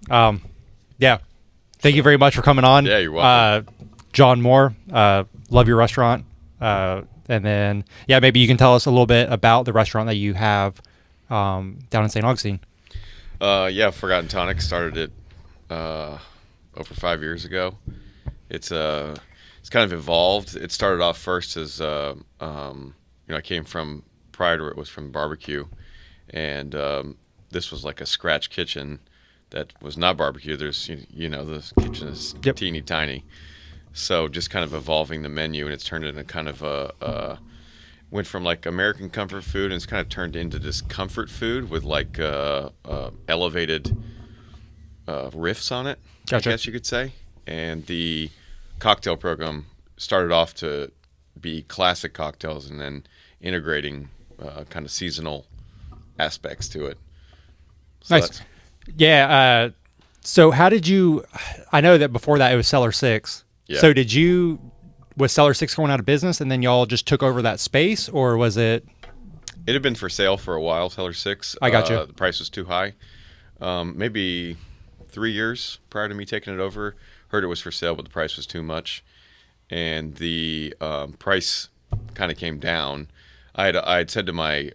Yeah. Thank you very much for coming on. Yeah, you're welcome. John Moore, love your restaurant. And then, yeah, maybe you can tell us a little bit about the restaurant that you have down in St. Augustine. Yeah, Forgotten Tonic started it over 5 years ago. It's kind of evolved. It started off first as I came from prior to it was from barbecue, and this was like a scratch kitchen that was not barbecue. There's the kitchen is Yep. teeny tiny, so just kind of evolving the menu, and it's turned into kind of went from like American comfort food, and it's kind of turned into this comfort food with like elevated riffs on it. Gotcha. I guess you could say. And the cocktail program started off to be classic cocktails, and then integrating kind of seasonal aspects to it. So Nice. Yeah. So how did you? I know that before that it was Cellar 6. Yeah. So was Cellar 6 going out of business, and then y'all just took over that space, or was it? It had been for sale for a while, Cellar 6. I got you. The price was too high. Maybe 3 years prior to me taking it over, heard it was for sale, but the price was too much. And the price kind of came down. I had said to my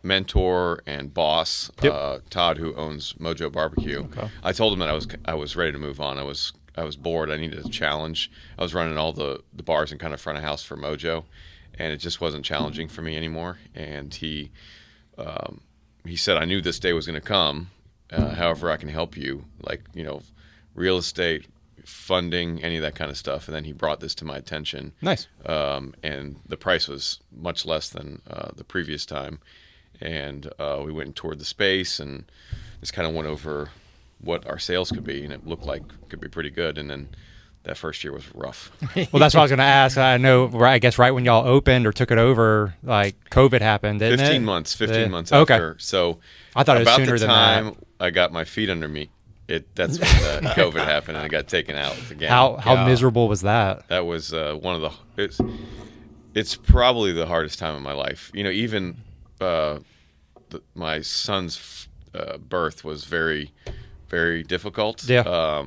mentor and boss, Yep. Todd, who owns Mojo Barbecue, Okay. I told him that I was ready to move on. I was bored. I needed a challenge. I was running all the bars and kind of front of house for Mojo, and it just wasn't challenging for me anymore. And he said, I knew this day was going to come. However, I can help you, like real estate, funding, any of that kind of stuff. And then he brought this to my attention. Nice. And the price was much less than the previous time. And we went and toured the space and just kind of went over what our sales could be, and it looked like it could be pretty good. And then that first year was rough. Well, that's what I was going to ask. I know, I guess, right when y'all opened or took it over, like COVID happened, didn't 15 it? months, 15 months Okay. after. So I thought it was about sooner the than time that. I got my feet under me, that's when the COVID happened and it got taken out again. How miserable was that? That was one of it's probably the hardest time of my life. Even my son's birth was very, very difficult. Yeah.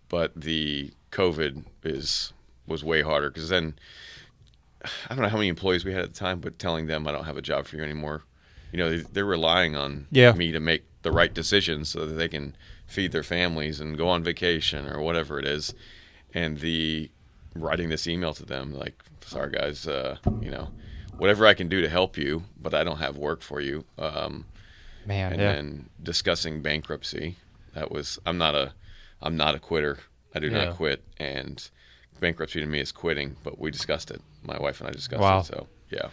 But the COVID was way harder, because then I don't know how many employees we had at the time, but telling them I don't have a job for you anymore, they're relying on me to make the right decisions so that they can feed their families and go on vacation or whatever it is. And the writing this email to them like, sorry guys, whatever I can do to help you, but I don't have work for you. Man, and yeah. then discussing bankruptcy. I'm not a quitter. I do not quit, and bankruptcy to me is quitting, but we discussed it. My wife and I discussed Wow. it, so yeah.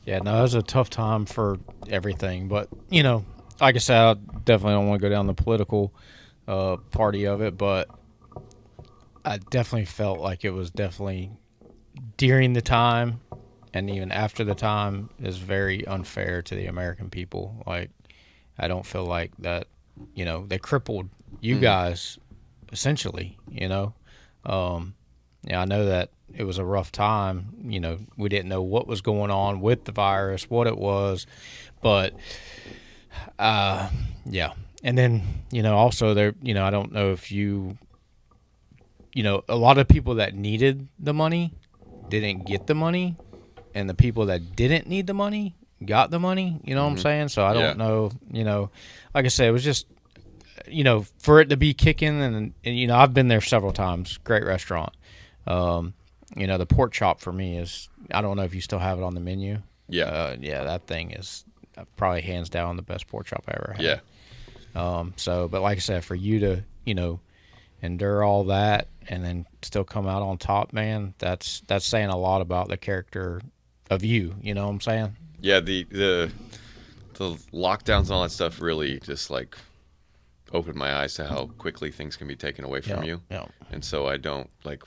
Yeah, no, it was a tough time for everything. But, like I said, I definitely don't want to go down the political party of it, but I definitely felt like it was definitely during the time and even after the time is very unfair to the American people. Like, I don't feel like that, they crippled you guys, essentially, Yeah, I know that it was a rough time. We didn't know what was going on with the virus, what it was, but yeah. And then, also there, I don't know if a lot of people that needed the money didn't get the money, and the people that didn't need the money got the money. You know what I'm saying? So I don't know, like I said, it was just, for it to be kicking, and I've been there several times. Great restaurant. The pork chop for me is, I don't know if you still have it on the menu. Yeah. Yeah, that thing is probably hands down the best pork chop I ever had. Yeah. But like I said, for you to, endure all that and then still come out on top, man, that's saying a lot about the character of you. You know what I'm saying? Yeah, the lockdowns and all that stuff really just like opened my eyes to how quickly things can be taken away from you. Yeah. And so I don't like.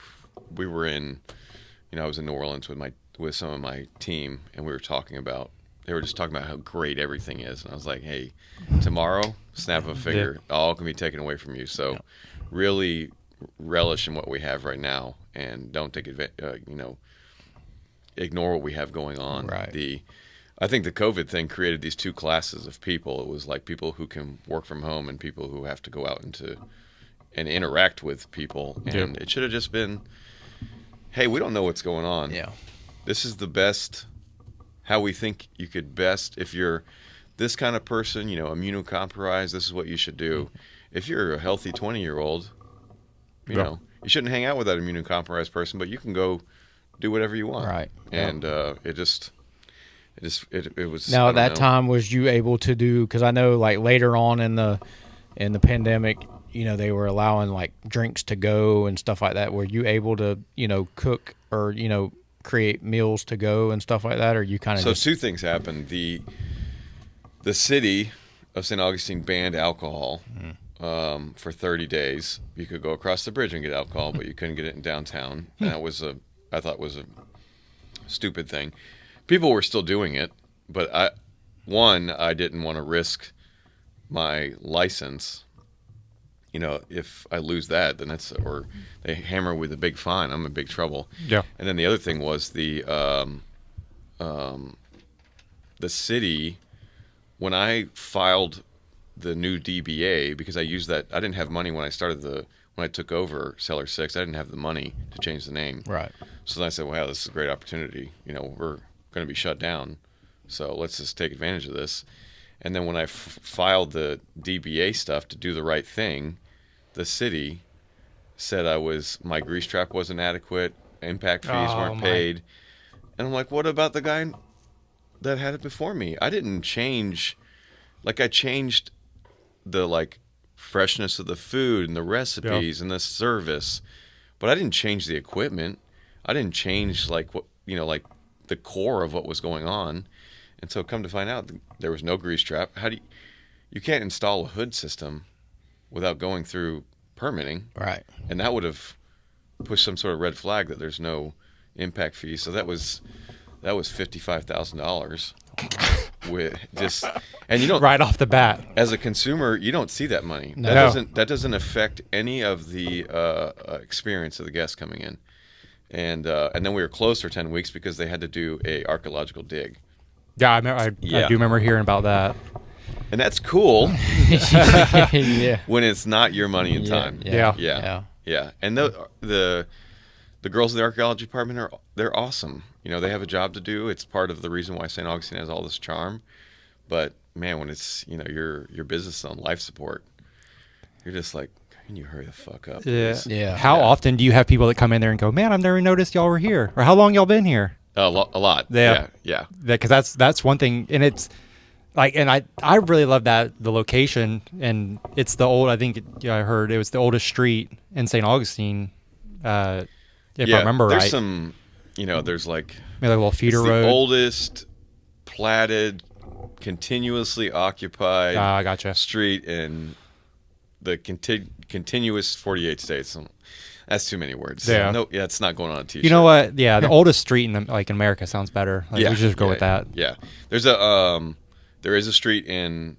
We were in, I was in New Orleans with some of my team, and they were just talking about how great everything is, and I was like, hey, tomorrow, snap of a finger, all can be taken away from you. So really relish in what we have right now, and don't take ignore what we have going on. Right. I think the COVID thing created these two classes of people. It was like people who can work from home and people who have to go out and interact with people. And it should have just been, hey, we don't know what's going on. Yeah. This is the best, how we think you could best, if you're this kind of person, immunocompromised, this is what you should do. If you're a healthy 20-year-old, you know, you shouldn't hang out with that immunocompromised person, but you can go do whatever you want. Right. And it was. Now, I at that don't know. time, was you able to do? Because I know, like later on in the pandemic, they were allowing like drinks to go and stuff like that. Were you able to, cook or create meals to go and stuff like that, or you kind of? So two things happened. The city of St. Augustine banned alcohol for 30 days. You could go across the bridge and get alcohol, but you couldn't get it in downtown. And that I thought was a stupid thing. People were still doing it, but I didn't want to risk my license. If I lose that, then or they hammer with a big fine, I'm in big trouble. Yeah. And then the other thing was the city, when I filed the new DBA, because I used that, I didn't have money when I took over Cellar 6, I didn't have the money to change the name. Right. So then I said, wow, this is a great opportunity. We're going to be shut down, so let's just take advantage of this. And then when I filed the DBA stuff to do the right thing, the city said my grease trap wasn't adequate, impact fees weren't paid. And I'm like, what about the guy that had it before me? I didn't change, I changed the freshness of the food and the recipes and the service, but I didn't change the equipment. I didn't change the core of what was going on. And so come to find out, there was no grease trap. You can't install a hood system without going through permitting. Right. And that would have pushed some sort of red flag that there's no impact fee. So that was $55,000 with just, and you don't, right off the bat, as a consumer, you don't see that money. No. That doesn't affect any of the experience of the guests coming in. And then we were closed for 10 weeks because they had to do a archaeological dig. Yeah, I do remember hearing about that. And that's cool Yeah. when it's not your money and time. Yeah. And the girls in the archaeology department they're awesome. They have a job to do. It's part of the reason why St. Augustine has all this charm. But man, when it's your business is on life support, you're just like, can you hurry the fuck up? Please? Yeah. How often do you have people that come in there and go, man, I've never noticed y'all were here, or how long y'all been here? A lot. Yeah. Because that's one thing, and it's and I really love the location, and it's the old. I think I heard it was the oldest street in St. Augustine, if I remember right. There's some, there's maybe a little feeder it's road. the oldest platted, continuously occupied gotcha. street in the continuous 48 states. That's too many words. Yeah. No, it's not going on a t-shirt. You know what? Yeah, the oldest street in America sounds better. We should just go with that. Yeah. There is a street in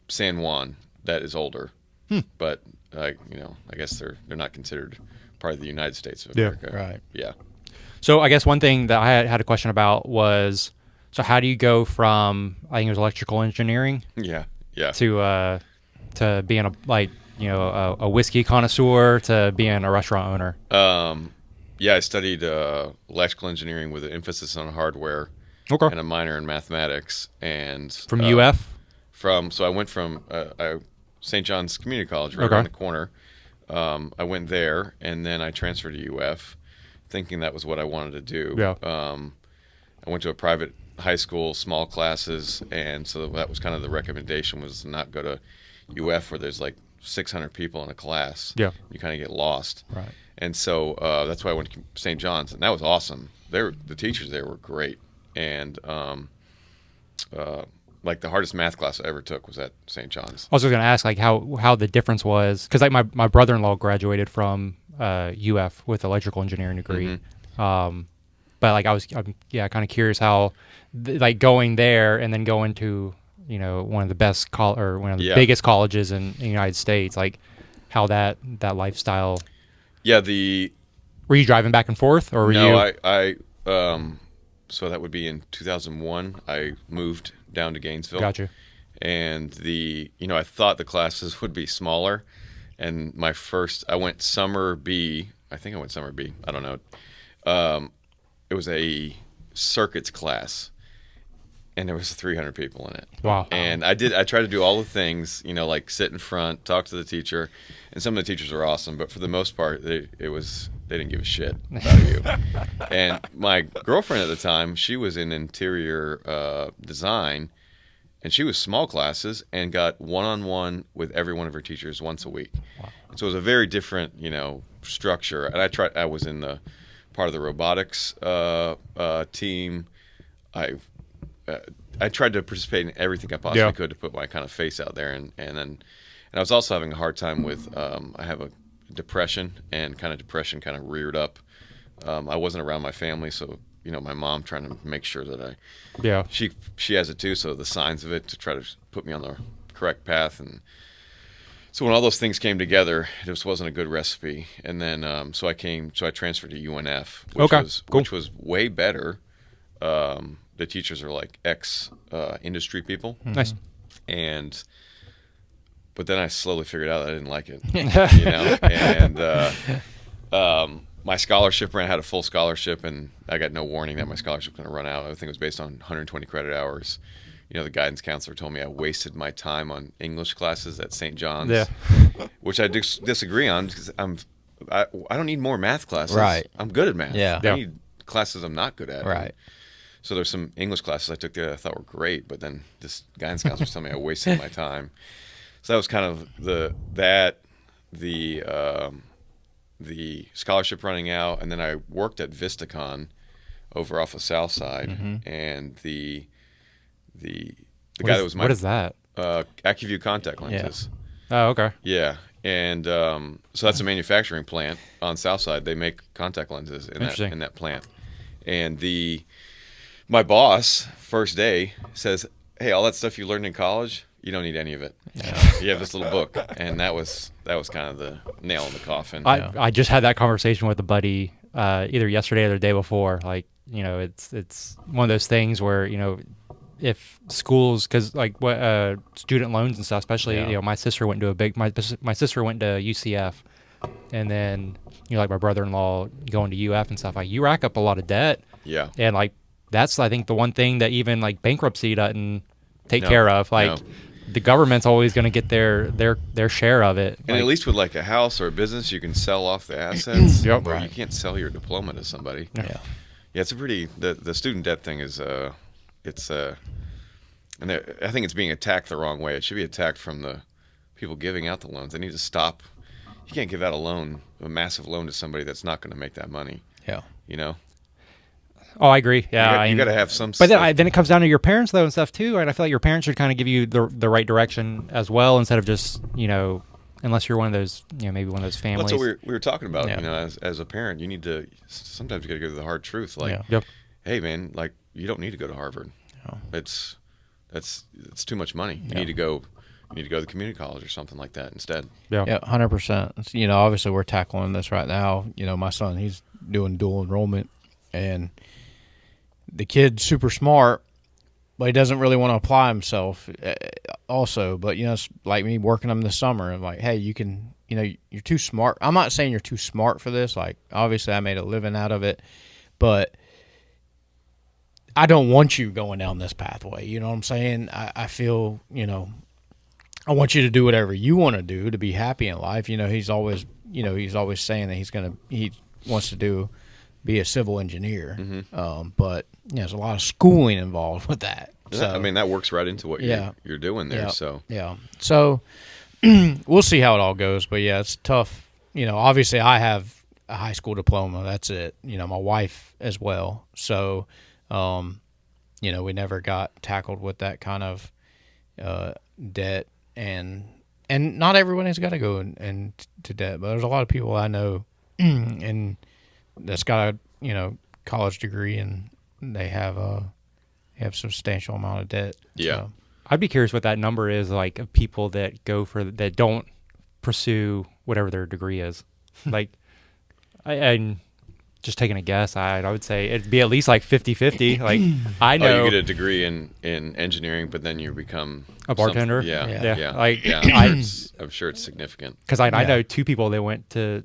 San Juan that is older, but I guess they're not considered part of the United States of America. Right. Yeah. So I guess one thing that I had a question about was, so how do you go from, I think it was electrical engineering, Yeah. to being a whiskey connoisseur to being a restaurant owner? I studied electrical engineering with an emphasis on hardware. Okay. And a minor in mathematics. And From UF? So I went from St. John's Community College right around the corner. I went there, and then I transferred to UF, thinking that was what I wanted to do. Yeah. I went to a private high school, small classes, and so that was kind of the recommendation, was to not go to UF where there's 600 people in a class. Yeah. You kind of get lost. Right. And so that's why I went to St. John's, and that was awesome. The teachers there were great. And the hardest math class I ever took was at St. John's. I was going to ask how the difference was, because my brother-in-law graduated from UF with electrical engineering degree. Mm-hmm. But I'm kind of curious how going there and then going to one of the best one of the biggest colleges in the United States, how that lifestyle. Yeah. Were you driving back and forth, or were you? I so that would be in 2001. I moved down to Gainesville. Gotcha. And I thought the classes would be smaller. And I went summer B. I think I went summer B. I don't know. It was a circuits class, and there was 300 people in it. Wow. And I tried to do all the things, like sit in front, talk to the teacher, and some of the teachers are awesome, but for the most part, they didn't give a shit about you. And my girlfriend at the time, she was in interior design, and she was small classes and got one-on-one with every one of her teachers once a week. Wow. And so it was a very different, structure. And I was in the part of the robotics team. I tried to participate in everything I possibly could to put my kind of face out there, and I was also having a hard time with I have a depression, and depression kind of reared up. I wasn't around my family, so my mom trying to make sure that she has it too, so the signs of it to try to put me on the correct path. And so when all those things came together, it just wasn't a good recipe. And then so I transferred to UNF, which was way better. The teachers are like industry people. Nice. But then I slowly figured out that I didn't like it, and my scholarship had a full scholarship, and I got no warning that my scholarship was going to run out. Everything was based on 120 credit hours. The guidance counselor told me I wasted my time on English classes at St. John's, which I disagree on, because I don't need more math classes. Right. I'm good at math. Yeah. I need classes I'm not good at. Right. So there's some English classes I took there that I thought were great, but then this guidance counselor was telling me I wasted my time. So that was kind of the scholarship running out, and then I worked at VistaCon over off of South Side, and the guy that was what is that? AccuView contact lenses. Oh, okay. Yeah, and so that's a manufacturing plant on South Side. They make contact lenses in that plant, and my boss first day says, "Hey, all that stuff you learned in college, you don't need any of it. You have this little book," and that was kind of the nail in the coffin. I just had that conversation with a buddy either yesterday or the day before. Like, it's one of those things where if schools, because like what student loans and stuff, especially my sister went to my sister went to UCF, and then like my brother-in-law going to UF and stuff. Like, you rack up a lot of debt. Yeah, and like that's, I think, the one thing that even like bankruptcy doesn't take care of. Like, the government's always going to get their share of it. And at least with like a house or a business, you can sell off the assets. Where you can't sell your diploma to somebody. Yeah, it's a pretty the student debt thing is and I think it's being attacked the wrong way. It should be attacked from the people giving out the loans. They need to stop. You can't give out a massive loan to somebody that's not going to make that money. Yeah, Oh, I agree. Yeah, you got to have some. But then it comes down to your parents though and stuff too, right? I feel like your parents should kind of give you the right direction as well, instead of just unless you're one of those maybe one of those families. That's what we were talking about. As a parent, you need to sometimes you got to go to the hard truth. Like, hey man, like you don't need to go to Harvard. No. It's too much money. You need to go. You need to go to the community college or something like that instead. Yeah, 100%. Obviously we're tackling this right now. My son, he's doing dual enrollment, and the kid's super smart, but he doesn't really want to apply himself also. But, it's like me working him this summer. I'm like, hey, you can, you're too smart. I'm not saying you're too smart for this. Like, obviously I made a living out of it, but I don't want you going down this pathway. You know what I'm saying? I feel, I want you to do whatever you want to do to be happy in life. He's always saying that he wants to be a civil engineer. But there's a lot of schooling involved with that. So, I mean, that works right into what you're doing there. So we'll see how it all goes. But yeah, it's tough. Obviously I have a high school diploma. That's it. My wife as well. So, we never got tackled with that kind of debt, and not everyone has got to go into debt, but there's a lot of people I know and that's got a college degree, and they have substantial amount of debt. Yeah. So. I'd be curious what that number is, like, of people that that don't pursue whatever their degree is. Like, I just taking a guess, I would say it'd be at least like 50-50. Like I know you get a degree in engineering, but then you become a bartender. Yeah. Like I'm sure it's significant. Because I know 2 people that went to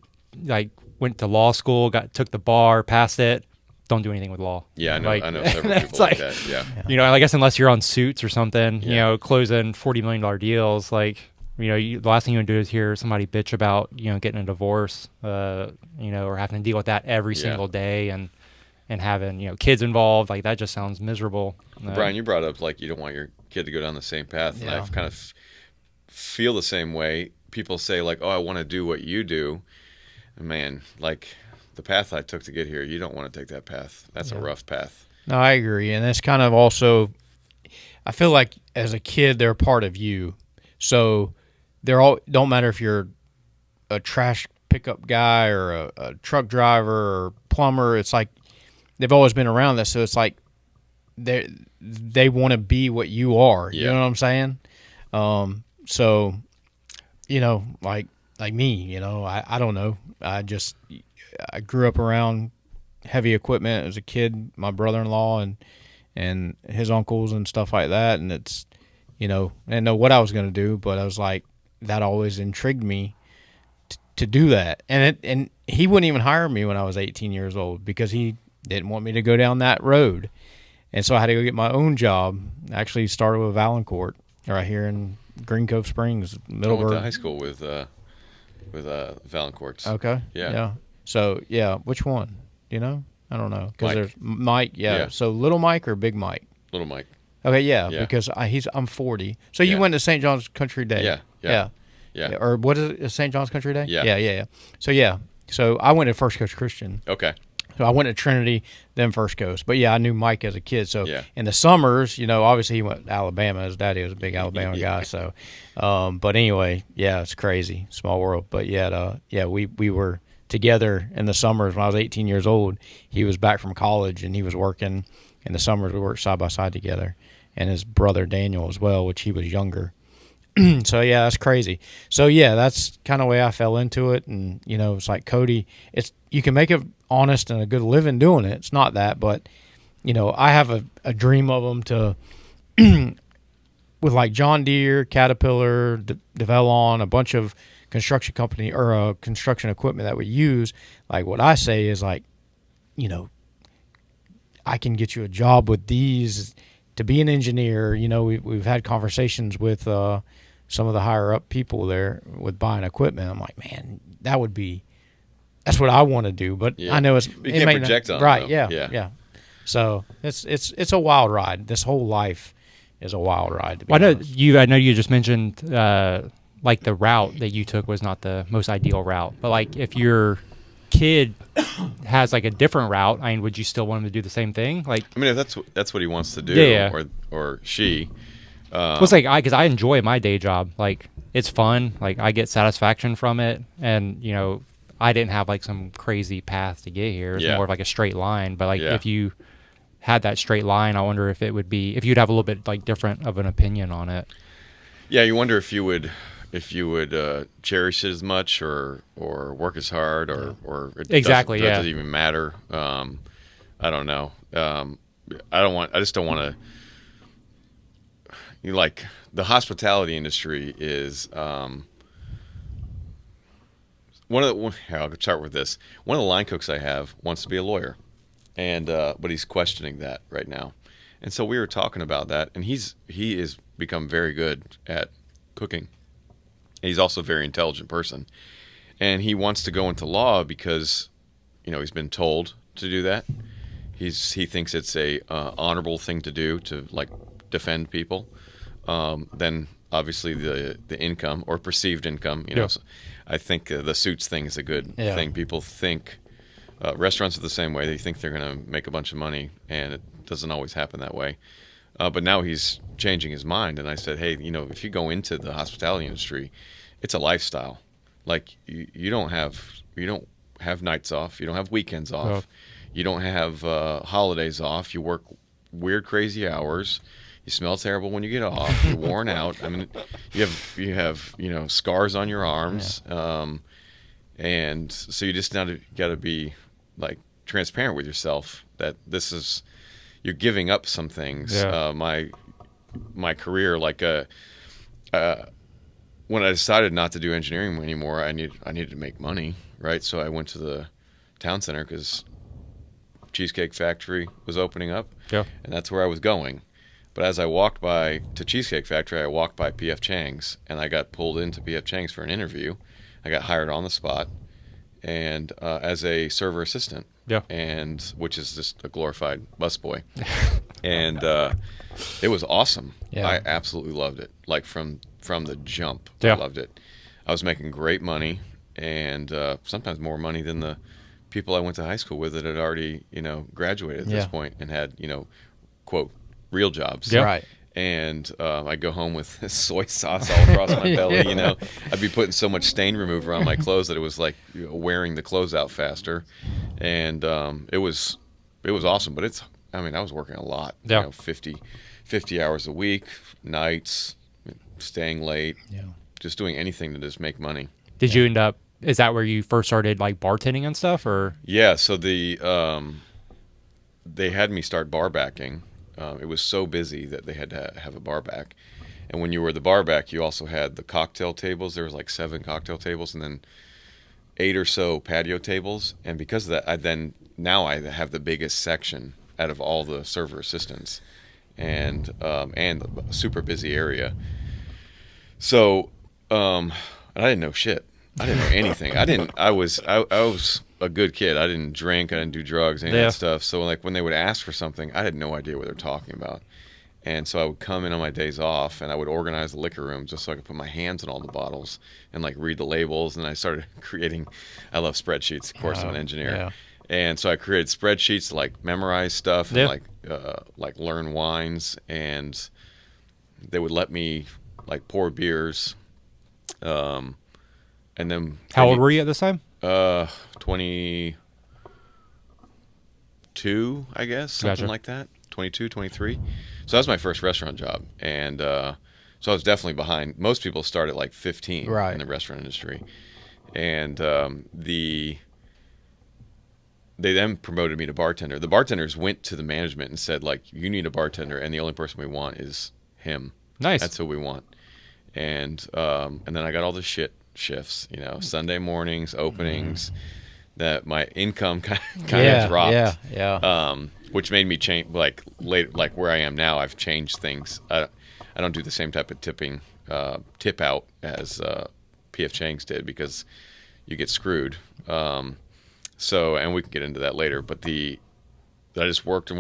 law school, took the bar, passed it, don't do anything with law. Yeah, I know several people like that. Yeah. You know, I guess unless you're on Suits or something, you know, closing $40 million deals, like, you know, the last thing you want to do is hear somebody bitch about, you know, getting a divorce, you know, or having to deal with that every single day and having, you know, kids involved. Like, that just sounds miserable. Brian, you brought up, like, you don't want your kid to go down the same path. And I kind of feel the same way. People say, like, oh, I want to do what you do. And man, like, the path I took to get here, you don't want to take that path. That's a rough path. No, I agree. And that's kind of also, I feel like as a kid, they're a part of you. So don't matter if you're a trash pickup guy or a truck driver or plumber. It's like they've always been around this, so it's like they want to be what you are. You know what I'm saying? So, you know, like me, you know, I don't know. I grew up around heavy equipment as a kid. My brother-in-law and his uncles and stuff like that, and it's, you know, I didn't know what I was going to do, but I was like, that always intrigued me to do that. And he wouldn't even hire me when I was 18 years old because he didn't want me to go down that road. And so I had to go get my own job. I actually started with Valancourt right here in Green Cove Springs, Middleburg. I went to high school with Valancourts. Okay. Yeah. So, yeah, which one? You know? I don't know. Because there's Mike. Yeah. So Little Mike or Big Mike? Little Mike. Okay, yeah. Because I'm 40. So you went to St. John's Country Day. Yeah. Or what is it? St. John's Country Day? Yeah. So I went to First Coast Christian. Okay. So I went to Trinity, then First Coast. But yeah, I knew Mike as a kid. So in the summers, you know, obviously he went to Alabama. His daddy was a big Alabama guy. So, but anyway, yeah, it's crazy, small world. But we were together in the summers when I was 18 years old. He was back from college and he was working. In the summers, we worked side by side together, and his brother Daniel as well, which he was younger. So yeah, that's crazy. So yeah, that's kind of the way I fell into it, and you know, it's like Cody. You can make it honest and a good living doing it. It's not that, but you know, I have a dream of them to with like John Deere, Caterpillar, Develon, a bunch of construction company or construction equipment that we use. Like what I say is like, you know, I can get you a job with these to be an engineer. You know, we've had conversations with some of the higher up people there with buying equipment. I'm like, man, that's what I want to do. But I know you can't project on right. Though. Yeah. So it's a wild ride. This whole life is a wild ride. To be honest. I know you just mentioned like the route that you took was not the most ideal route, but like if your kid has like a different route, I mean, would you still want him to do the same thing? Like, I mean, if that's what he wants to do, or she. Well, it's like because I enjoy my day job. Like, it's fun. Like, I get satisfaction from it, and you know, I didn't have like some crazy path to get here. It's more of like a straight line. But like, if you had that straight line, I wonder if you'd have a little bit like different of an opinion on it. Yeah, you wonder if you would cherish it as much or work as hard or it doesn't even matter. I don't know. I just don't want to. Like the hospitality industry is I'll start with this. One of the line cooks I have wants to be a lawyer, and but he's questioning that right now. And so we were talking about that, and he has become very good at cooking. He's also a very intelligent person, and he wants to go into law because, you know, he's been told to do that. He thinks it's a honorable thing to do to like defend people. Then obviously the income or perceived income, you know. So I think the Suits thing is a good thing. People think restaurants are the same way. They think they're going to make a bunch of money, and it doesn't always happen that way. But now he's changing his mind, and I said, hey, you know, if you go into the hospitality industry, it's a lifestyle. Like you don't have nights off, you don't have weekends off, you don't have holidays off. You work weird, crazy hours. You smell terrible when you get off. You're worn out. I mean, you have you know, scars on your arms, and so you just got to be like transparent with yourself that you're giving up some things. Yeah. My career, like when I decided not to do engineering anymore, I needed to make money, right? So I went to the town center because Cheesecake Factory was opening up, Yeah. and that's where I was going. But as I walked by to Cheesecake Factory, I walked by P.F. Chang's, and I got pulled into P.F. Chang's for an interview. I got hired on the spot, and as a server assistant, Yeah. and which is just a glorified busboy, and it was awesome. Yeah. I absolutely loved it. Like from the jump, Yeah. I loved it. I was making great money, and sometimes more money than the people I went to high school with that had already, graduated at this point and had, quote, real jobs. Yeah. Right. And I'd go home with soy sauce all across my belly, I'd be putting so much stain remover on my clothes that it was like wearing the clothes out faster. And it was awesome. But I was working a lot, Yeah. 50 hours a week, nights, staying late, just doing anything to just make money. Did you end up? Is that where you first started like bartending and stuff, or? Yeah, so they had me start bar backing. It was so busy that they had to have a bar back. And when you were the bar back, you also had the cocktail tables. There was like 7 cocktail tables and then 8 or so patio tables. And because of that, now I have the biggest section out of all the server assistants, and a super busy area. So and I didn't know shit. I didn't know anything. I was a good kid. I didn't drink. I didn't do drugs, any of that stuff. So like when they would ask for something, I had no idea what they're talking about. And so I would come in on my days off and I would organize the liquor room just so I could put my hands on all the bottles and like read the labels. And I started creating, I love spreadsheets. Of course, I'm an engineer. Yeah. And so I created spreadsheets to like memorize stuff and like learn wines. And they would let me like pour beers. And then How old were you at this time? 22, I guess, something like that. 22, 23. So that was my first restaurant job. And so I was definitely behind. Most people start at like 15 in the restaurant industry. And they then promoted me to bartender. The bartenders went to the management and said, like, you need a bartender, and the only person we want is him. Nice. That's who we want. And then I got all the shifts, Sunday mornings, openings, that my income kind of dropped. Yeah. Which made me change, like where I am now. I've changed things. I don't do the same type of tip out as P.F. Chang's did, because you get screwed. So, and we can get into that later. But I just worked and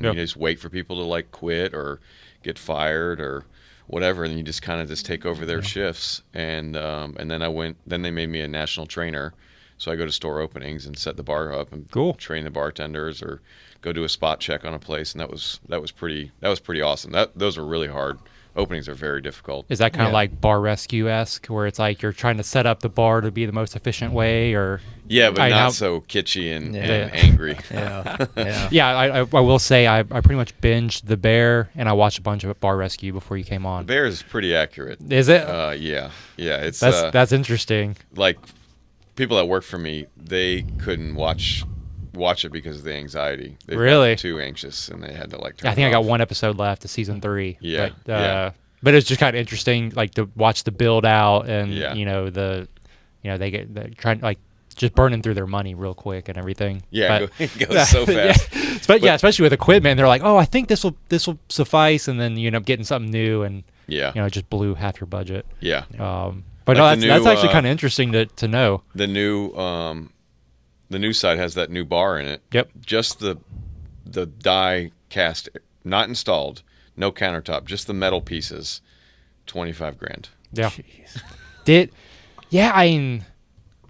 you just wait for people to like quit or get fired or whatever, and you just kind of just take over their shifts. And then they made me a national trainer. So I go to store openings and set the bar up and train the bartenders, or go do a spot check on a place. And that was pretty awesome. Those were really hard. Openings are very difficult. Is that kind of like bar rescue-esque, where it's like you're trying to set up the bar to be the most efficient way, or? Yeah, but not so kitschy and angry. I will say I pretty much binged The Bear, and I watched a bunch of Bar Rescue before you came on. The Bear is pretty accurate. Is it? Yeah. It's that's interesting. Like, people that work for me, they couldn't watch it because of the anxiety. They really? got too anxious, and they had to like turn I think it I got off. one episode left of season 3. Yeah. But it's just kind of interesting, like, to watch the build out, and they get trying, like, just burning through their money real quick and everything. Yeah, it goes so fast. Especially with equipment, they're like, oh, I think this will suffice, and then you end up getting something new, and it just blew half your budget. Yeah. But like that's actually kind of interesting to know. The new side has that new bar in it. Yep. Just the die cast, not installed, no countertop, just the metal pieces, $25,000. Yeah. I mean,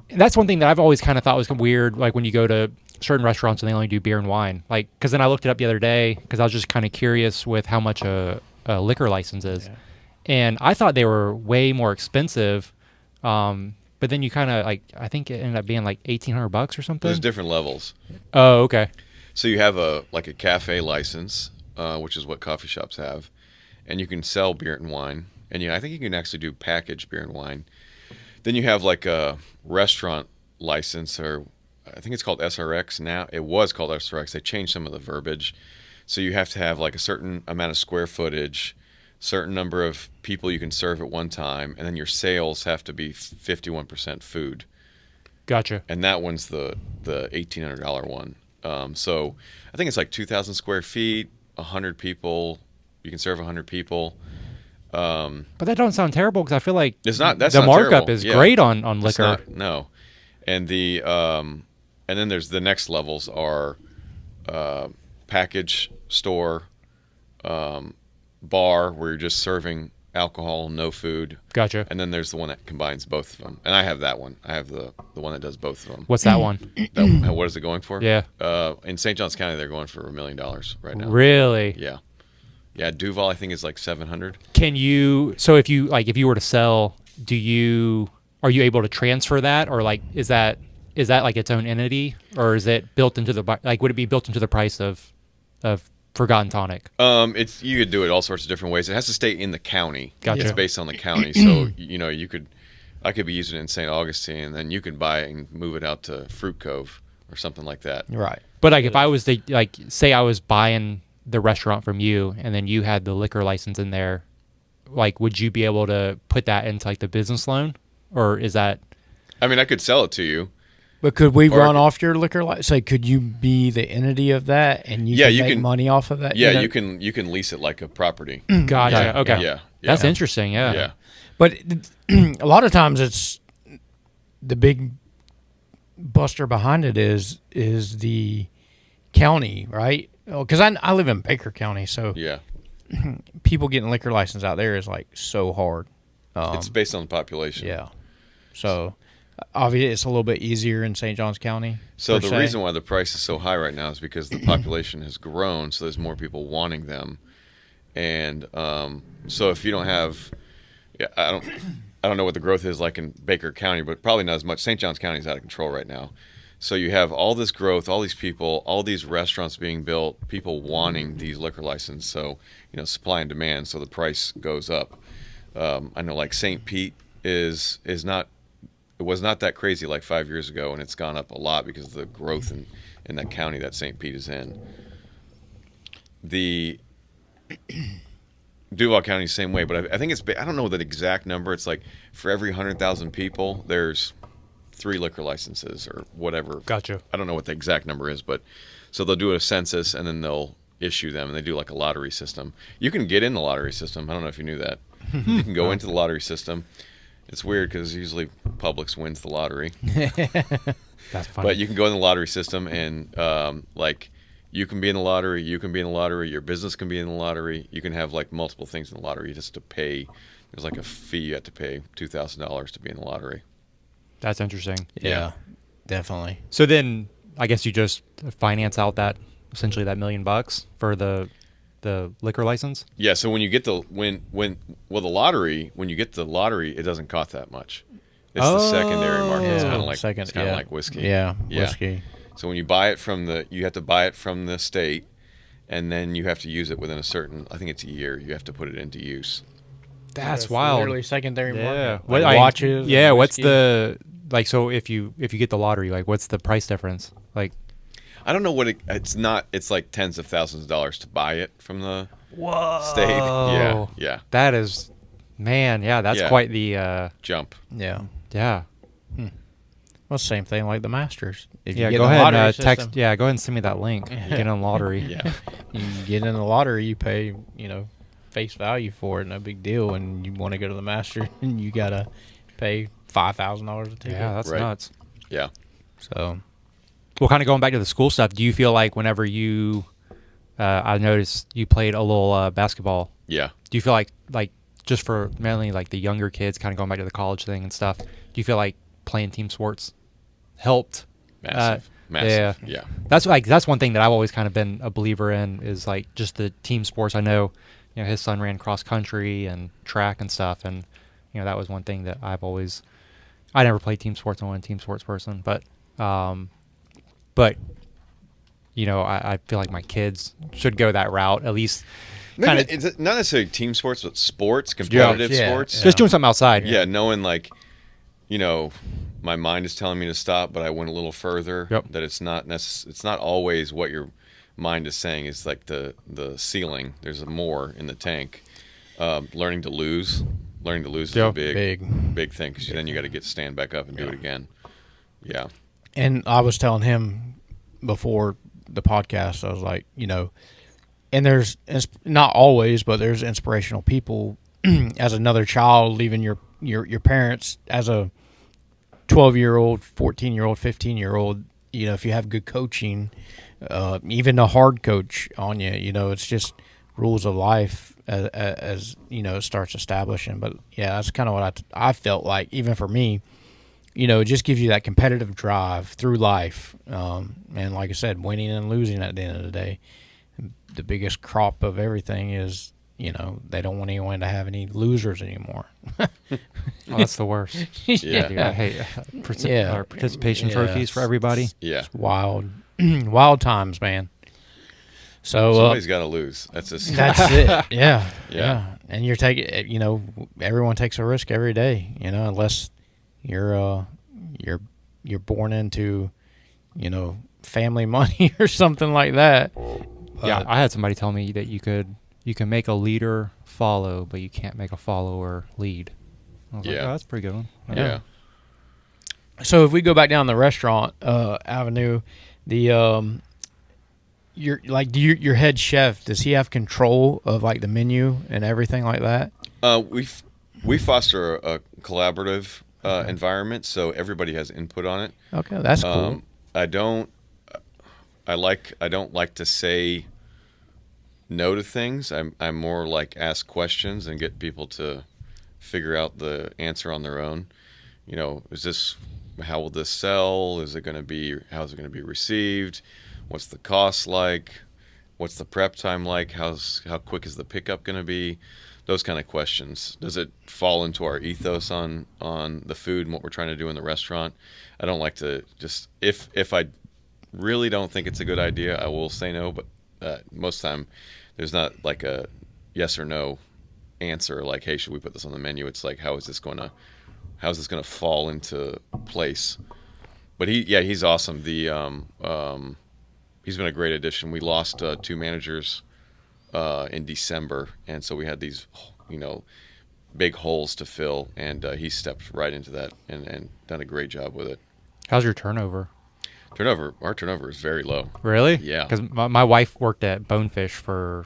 that's one thing that I've always kind of thought was weird, like when you go to certain restaurants and they only do beer and wine. Like, because then I looked it up the other day because I was just kind of curious with how much a liquor license is. Yeah. And I thought they were way more expensive. But then you kind of like, I think it ended up being like $1,800 or something. There's different levels. Oh, okay. So you have a cafe license, which is what coffee shops have, and you can sell beer and wine. And I think you can actually do packaged beer and wine. Then you have like a restaurant license, or I think it's called SRX now. It was called SRX. They changed some of the verbiage. So you have to have like a certain amount of square footage, certain number of people you can serve at one time, and then your sales have to be 51% food. Gotcha. And that one's the $1,800 one. So I think it's like 2,000 square feet, 100 people. You can serve 100 people. But that don't sound terrible because I feel like It's not. That's the not markup terrible. is Yeah. great on It's liquor. not, no, and then there's the next levels are package store, bar where you're just serving alcohol, no food. Gotcha. And then there's the one that combines both of them. And I have that one. I have the one that does both of them. What's that one? What is it going for? Yeah. In St. Johns County, they're going for $1 million right now. Really? Yeah. Yeah. Duval, I think, is like 700. Can you? So if you were to sell, are you able to transfer that, or like is that like its own entity, or is it built into would it be built into the price of Forgotten Tonic? You could do it all sorts of different ways. It has to stay in the county. Gotcha. It's based on the county. So, I could be using it in St. Augustine, and then you could buy it and move it out to Fruit Cove or something like that. Right. But like if I was to say I was buying the restaurant from you, and then you had the liquor license in there, like would you be able to put that into like the business loan, or is that? I mean, I could sell it to you. But could we Or- run off your liquor license? Say, could you be the entity of that, and you can make money off of that? Yeah, you can lease it like a property. Gotcha. Yeah. Okay. Yeah. That's interesting. Yeah. Yeah. But a lot of times it's the big buster behind it is the county, right? Because I live in Baker County, so Yeah. people getting liquor license out there is like so hard. It's based on the population. Yeah. So obviously it's a little bit easier in St. Johns County. So per the se. reason why the price is so high right now is because the population has grown, so there's more people wanting them. And so if you don't have, I don't know what the growth is like in Baker County, but probably not as much. St. Johns County is out of control right now. So you have all this growth, all these people, all these restaurants being built, people wanting these liquor licenses. So, supply and demand, so the price goes up. I know like St. Pete is not, it was not that crazy like 5 years ago, and it's gone up a lot because of the growth in that county that St. Pete is in. The Duval County is the same way, but I think I don't know the exact number. It's like for every 100,000 people, there's 3 liquor licenses or whatever. Gotcha. I don't know what the exact number is, but so they'll do a census and then they'll issue them, and they do like a lottery system. You can get in the lottery system. I don't know if you knew that. You can go into the lottery system. It's weird because usually Publix wins the lottery. That's funny. But you can go in the lottery system and like you can be in the lottery, you can be in the lottery, your business can be in the lottery. You can have like multiple things in the lottery just to pay. There's like a fee you have to pay, $2,000 to be in the lottery. That's interesting. Yeah, definitely. So then I guess you just finance out essentially that $1 million for the liquor license. Yeah, so when you get the lottery, when you get the lottery, it doesn't cost that much. It's the secondary market. It's kind of like like whiskey. Yeah, whiskey. So when you buy it you have to buy it from the state, and then you have to use it within a certain, I think it's a year. You have to put it into use. That's wild. Literally secondary market. What, Like watches. Yeah. and What's whiskey. the so if you get the lottery, like what's the price difference? Like I don't know what it's not. It's like tens of thousands of dollars to buy it from the state. Yeah, yeah. That is, man. Yeah, that's Yeah. quite the Jump. Yeah. yeah. Well, same thing like the Masters. If Yeah, you get go in the ahead and lottery text. system, Yeah, go ahead and send me that link. You get in the lottery. Yeah. you get in the lottery, you pay, face value for it, no big deal. And you want to go to the Masters, and you gotta pay $5,000 a ticket. Yeah, that's Right. nuts. Yeah. So Well, kind of going back to the school stuff, do you feel like whenever you, I noticed you played a little basketball. Yeah. Do you feel like just for mainly like the younger kids, kind of going back to the college thing and stuff, do you feel like playing team sports helped? Massive. Yeah. Yeah. That's one thing that I've always kind of been a believer in is like just the team sports. I know, his son ran cross country and track and stuff, and that was one thing that I never played team sports. I'm not a team sports person, but I feel like my kids should go that route at least. Maybe Kinda, it's not necessarily team sports, but sports, competitive Yeah. sports. just doing something outside. Yeah, knowing like, my mind is telling me to stop, but I went a little further. Yep. That it's not it's not always what your mind is saying. It's like the ceiling. There's more in the tank. Learning to lose is a big thing, because then you got to stand back up and do it again. Yeah. And I was telling him before the podcast, I was like, and there's not always, but there's inspirational people. As another child leaving your parents, as a 12-year-old, 14-year-old, 15-year-old, if you have good coaching, even a hard coach on you, it's just rules of life as it starts establishing. But yeah, that's kind of what I felt like, even for me. It just gives you that competitive drive through life, and like I said, winning and losing at the end of the day. The biggest crop of everything is, they don't want anyone to have any losers anymore. Oh, that's the worst. Yeah. Hey, participation trophies for everybody. Yeah. It's wild, wild times, man. So somebody's got to lose. That's just that's it. Yeah. And you're taking, everyone takes a risk every day, unless you're born into, family money or something like that. Yeah, I had somebody tell me that you can make a leader follow, but you can't make a follower lead. I was like, oh, that's a pretty good one. Yeah. So if we go back down the restaurant avenue, the your head chef, does he have control of like the menu and everything like that? We foster a collaborative environment, so everybody has input on it. Okay, that's cool. I don't like to say no to things. I'm more like ask questions and get people to figure out the answer on their own. How will this sell? How's it going to be received? What's the cost like? What's the prep time like? How quick is the pickup going to be? Those kind of questions. Does it fall into our ethos on the food and what we're trying to do in the restaurant? I don't like to just, if I really don't think it's a good idea, I will say no, but most of the time there's not like a yes or no answer, like, hey, should we put this on the menu? It's like, how's this going to fall into place? But he's awesome. He's been a great addition. We lost 2 managers in December, and so we had these big holes to fill, and he stepped right into that and done a great job with it. How's your turnover? Our turnover is very low. Really? Yeah. Because my wife worked at Bonefish for,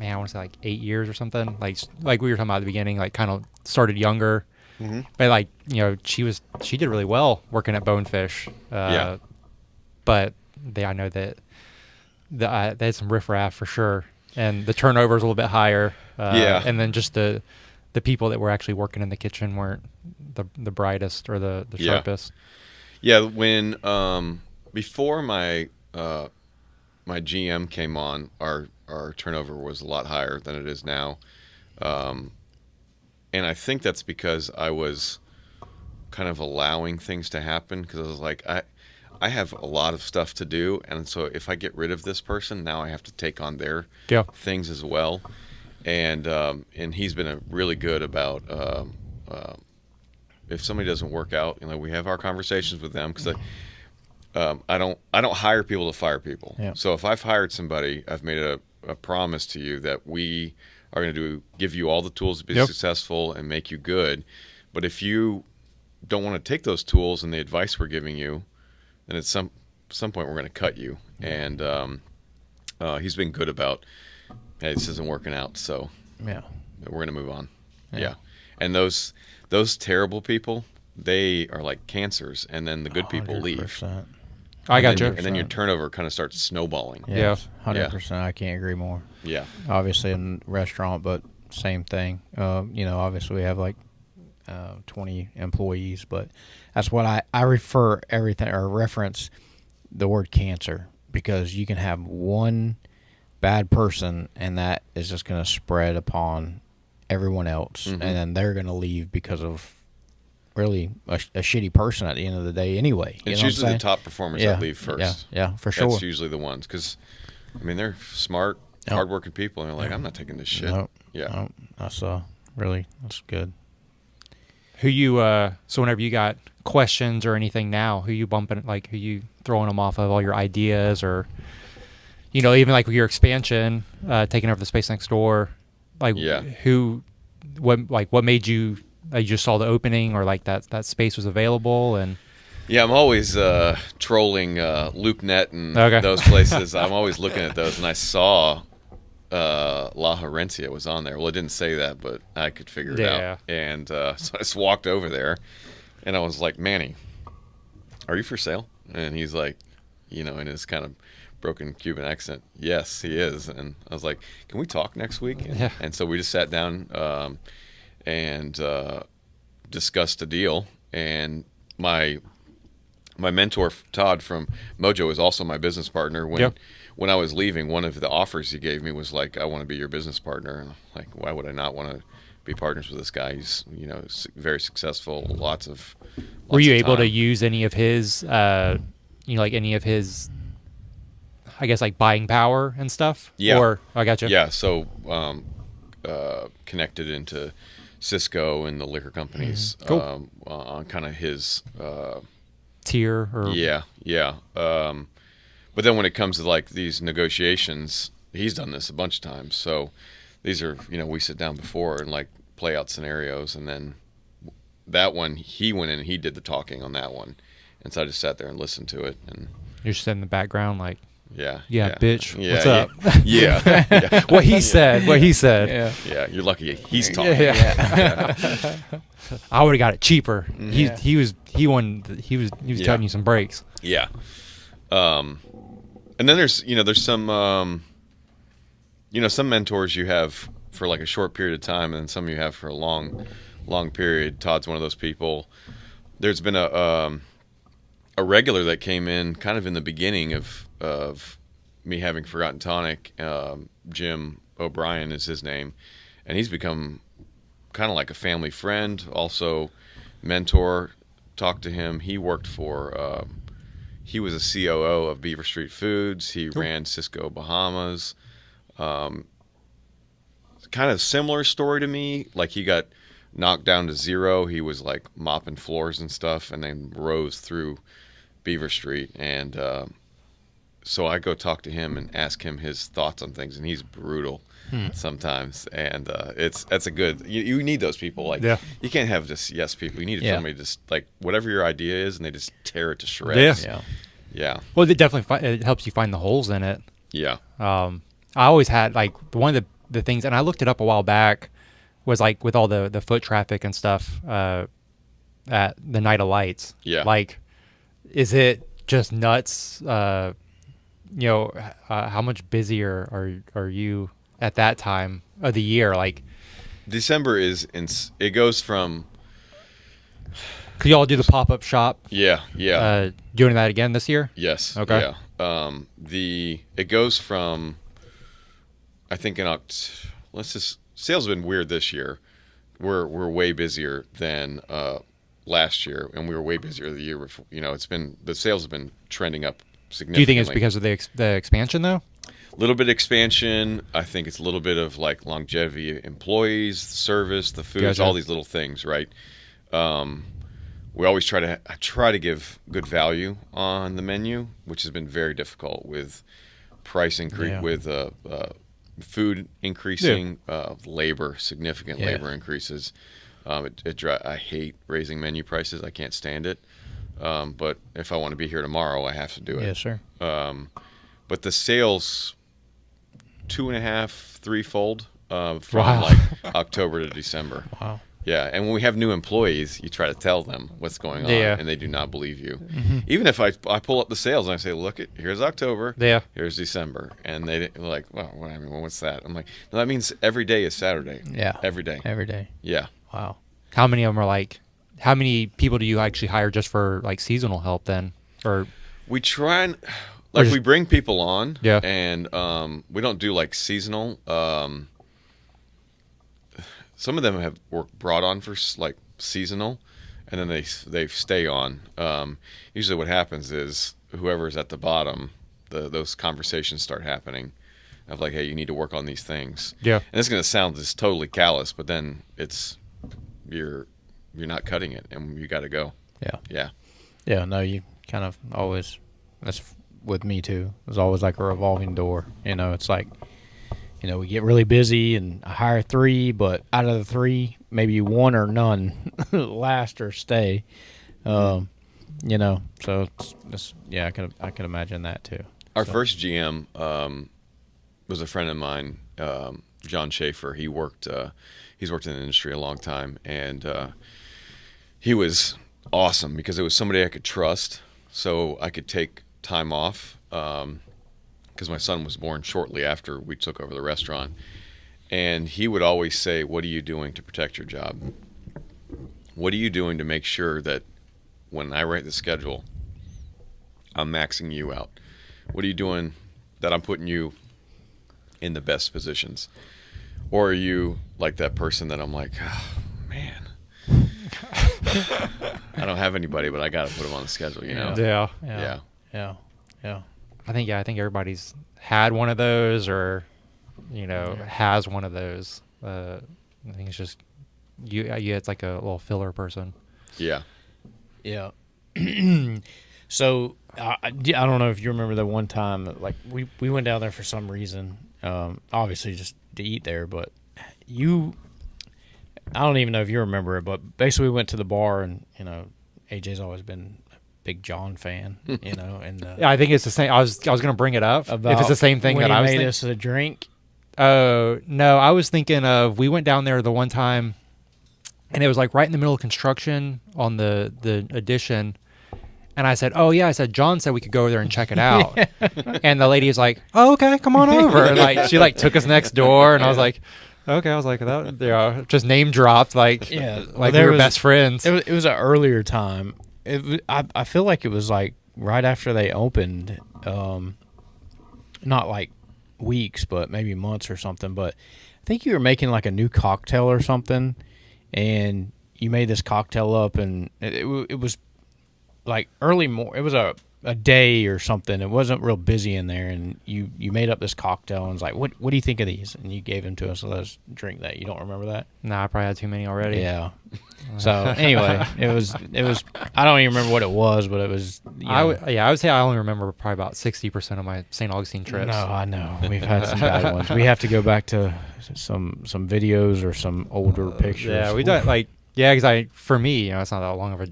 I want to say like 8 years or something. Like we were talking about at the beginning, like kind of started younger. Mm-hmm. But she did really well working at Bonefish. Yeah. But I know that they had some riffraff for sure, and the turnover is a little bit higher. And then just the people that were actually working in the kitchen weren't the brightest or the sharpest. Yeah, when before my GM came on, our turnover was a lot higher than it is now, and I think that's because I was kind of allowing things to happen, because I was like, I have a lot of stuff to do, and so if I get rid of this person, now I have to take on their things as well, and he's been really good about. If somebody doesn't work out, we have our conversations with them, because I don't hire people to fire people. Yeah. So if I've hired somebody, I've made a promise to you that we are going to give you all the tools to be successful and make you good. But if you don't want to take those tools and the advice we're giving you, then at some point we're going to cut you. And he's been good about, hey, this isn't working out, so we're going to move on. Yeah. And those terrible people, they are like cancers, and then the good people 100%. leave. I got you. And then your turnover kind of starts snowballing. Yeah, 100%. I can't agree more. Yeah. Obviously in restaurant, but same thing. Obviously we have like 20 employees, but that's what I refer everything or reference the word cancer, because you can have one bad person and that is just going to spread upon everyone else, and then they're going to leave because of really a shitty person at the end of the day anyway. It's usually the top performers that leave first. Yeah, for sure. That's usually the ones, because, they're smart, hardworking people, and they're like, I'm not taking this shit. Nope. Yeah. Nope. That's good. who you so whenever you got questions or anything now, who you bumping, like who you throwing them off of, all your ideas, or even like with your expansion, taking over the space next door, like what made you, you just saw the opening, or like that space was available? And yeah, I'm always trolling LoopNet and those places. I'm always looking at those, and I saw La Herencia was on there. Well, it didn't say that, but I could figure it out. And so I just walked over there, and I was like, Manny, are you for sale? And he's like, in his kind of broken Cuban accent, yes, he is. And I was like, can we talk next week? And so we just sat down and discussed a deal. And my mentor, Todd from Mojo, is also my business partner. When I was leaving, one of the offers he gave me was like, I want to be your business partner. And I'm like, why would I not want to be partners with this guy? He's, very successful, lots of Were you able to use any of his, like any of his, I guess, like buying power and stuff? Yeah. Or, I gotcha. Yeah, so connected into Cisco and the liquor companies on kind of his tier. Or Yeah. But then when it comes to like these negotiations, he's done this a bunch of times. So these are, we sit down before and like play out scenarios, and then that one he went in and he did the talking on that one, and so I just sat there and listened to it. And you're just in the background like, yeah, bitch, yeah, what's up? Yeah. What he said. Yeah, you're lucky he's talking. I would have got it cheaper. Mm-hmm. He was cutting you some breaks. Yeah. And then there's some some mentors you have for like a short period of time, and some you have for a long period. Todd's one of those people. There's been a regular that came in kind of in the beginning of me having forgotten Tonic. Jim O'Brien is his name, and he's become kind of like a family friend, also mentor. Talked to him. He worked for he was a COO of Beaver Street Foods. He ran Cisco Bahamas. Kind of similar story to me. Like he got knocked down to zero. He was like mopping floors and stuff, and then rose through Beaver Street. And so I go talk to him and ask him his thoughts on things, and he's brutal sometimes. And that's a good. You need those people. Like you can't have just yes people. You need somebody just like whatever your idea is, and they just tear it to shreds. Yeah. Well, it definitely it helps you find the holes in it. Yeah. I always had like one of the things, and I looked it up a while back, was like with all the foot traffic and stuff at the Night of Lights. Yeah. Like, is it just nuts? How much busier are you at that time of the year? Like December it goes from. Could y'all do the pop-up shop? Yeah. Doing that again this year? Yes. Okay. Yeah. It goes from, I think sales have been weird this year. We're way busier than last year, and we were way busier the year before. The sales have been trending up significantly. Do you think it's because of the expansion though? A little bit of expansion. I think it's a little bit of like longevity, employees, service, the foods, all these little things, right? We always try to give good value on the menu, which has been very difficult with price increase, with food increasing, significant labor increases. I hate raising menu prices. I can't stand it. But if I want to be here tomorrow, I have to do it. Yes, sir. But the sales 2.5, threefold from like October to December. Wow. Yeah, and when we have new employees, you try to tell them what's going on, and they do not believe you. Mm-hmm. Even if I pull up the sales and I say, "Look, here's October, here's December," and they're like, "Well, what's that?" I'm like, "No, that means every day is Saturday." Yeah, every day. Every day. Yeah. Wow. How many of them are like? How many people do you actually hire just for like seasonal help then? Or we try and we bring people on, and we don't do like seasonal. Some of them were brought on for like seasonal, and then they stay on. Usually, what happens is whoever's at the bottom, those conversations start happening, of like, hey, you need to work on these things. Yeah, and it's going to sound just totally callous, but then you're you're not cutting it, and you got to go. Yeah. Yeah. Yeah, no, you kind of always, that's with me too. It's always like a revolving door. It's like, we get really busy and I hire 3, but out of the 3, maybe 1 or none last or stay. So I can imagine that too. Our first GM was a friend of mine, John Schaefer. He's worked in the industry a long time, and he was awesome because it was somebody I could trust, so I could take time off because my son was born shortly after we took over the restaurant, and he would always say, "What are you doing to protect your job? What are you doing to make sure that when I write the schedule, I'm maxing you out? What are you doing that I'm putting you in the best positions? Or are you like that person that I'm like, oh, man, I don't have anybody, but I got to put them on the schedule, Yeah. I think everybody's had one of those or, has one of those. I think it's just it's like a little filler person. Yeah. Yeah. So I don't know if you remember that one time, like we went down there for some reason, obviously just to eat there, but I don't even know if you remember it, but basically we went to the bar and, AJ's always been a big John fan, and Yeah, I think it's the same. I was going to bring it up if it's the same thing when that I was made thinking. us a drink. Oh, no, I was thinking of, we went down there the one time and it was like right in the middle of construction on the addition. And I said, oh, yeah. I said, John said we could go over there and check it out. And the lady was like, oh, okay, come on over. And she took us next door. And I was like, okay. I was like, just name dropped. Like we were best friends. It was an earlier time. I feel like it was like right after they opened, not like weeks, but maybe months or something. But I think you were making like a new cocktail or something. And you made this cocktail up and it was like early it was a day or something. It wasn't real busy in there, and you made up this cocktail and was like, what do you think of these? And you gave them to us, so let's drink that. You don't remember that? Nah, I probably had too many already. Yeah. So anyway, it was I don't even remember what it was, but it was I would say I only remember probably about 60% of my St. Augustine trips. No, I know. We've had some bad ones. We have to go back to some videos or some older pictures. Yeah, we done because for me, it's not that long of a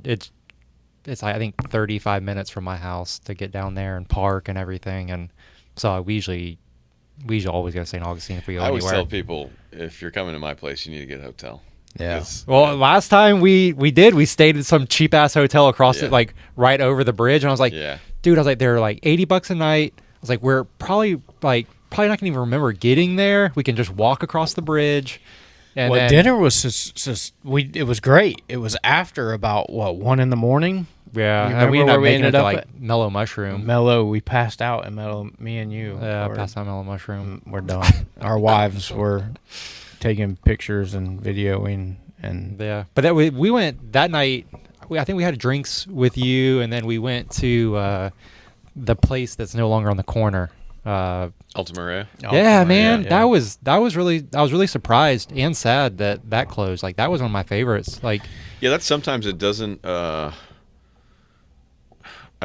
it's like I think 35 minutes from my house to get down there and park and everything, and so we usually always go to St. Augustine if we go I always anywhere. tell people, if you're coming to my place, you need to get a hotel. Yeah. Well, last time we stayed at some cheap ass hotel across it, like right over the bridge, and I was like, dude, they're like $80 a night. I was like, we're probably not gonna even remember getting there. We can just walk across the bridge. And then dinner was it was great. It was after about 1 a.m. Yeah, and we ended up making it to Mellow Mushroom. Mellow, we passed out in Mellow. Me and you. Yeah, passed out Mellow Mushroom. We're done. Our wives were taking pictures and videoing, and but we went that night. I think we had drinks with you, and then we went to the place that's no longer on the corner. Alta Maria. Yeah, man, yeah. I was really surprised and sad that closed. Like that was one of my favorites. Like, yeah, that's sometimes it doesn't. I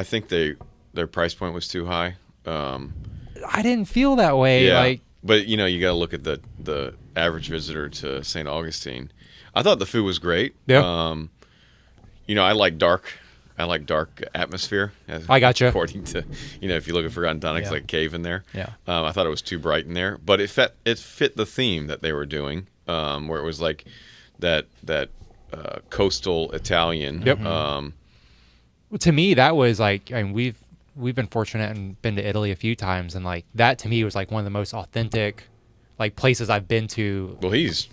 think their price point was too high. I didn't feel that way. Yeah, like, but you got to look at the average visitor to St. Augustine. I thought the food was great. Yeah. I like dark. I like dark atmosphere. I gotcha. According to, if you look at Forgotten Tonic, it's like a cave in there. Yeah. I thought it was too bright in there, but it fit the theme that they were doing, where it was like that coastal Italian. Yep. Well, to me, that was like, we've been fortunate and been to Italy a few times, and like that to me was like one of the most authentic like places I've been to. Well, he's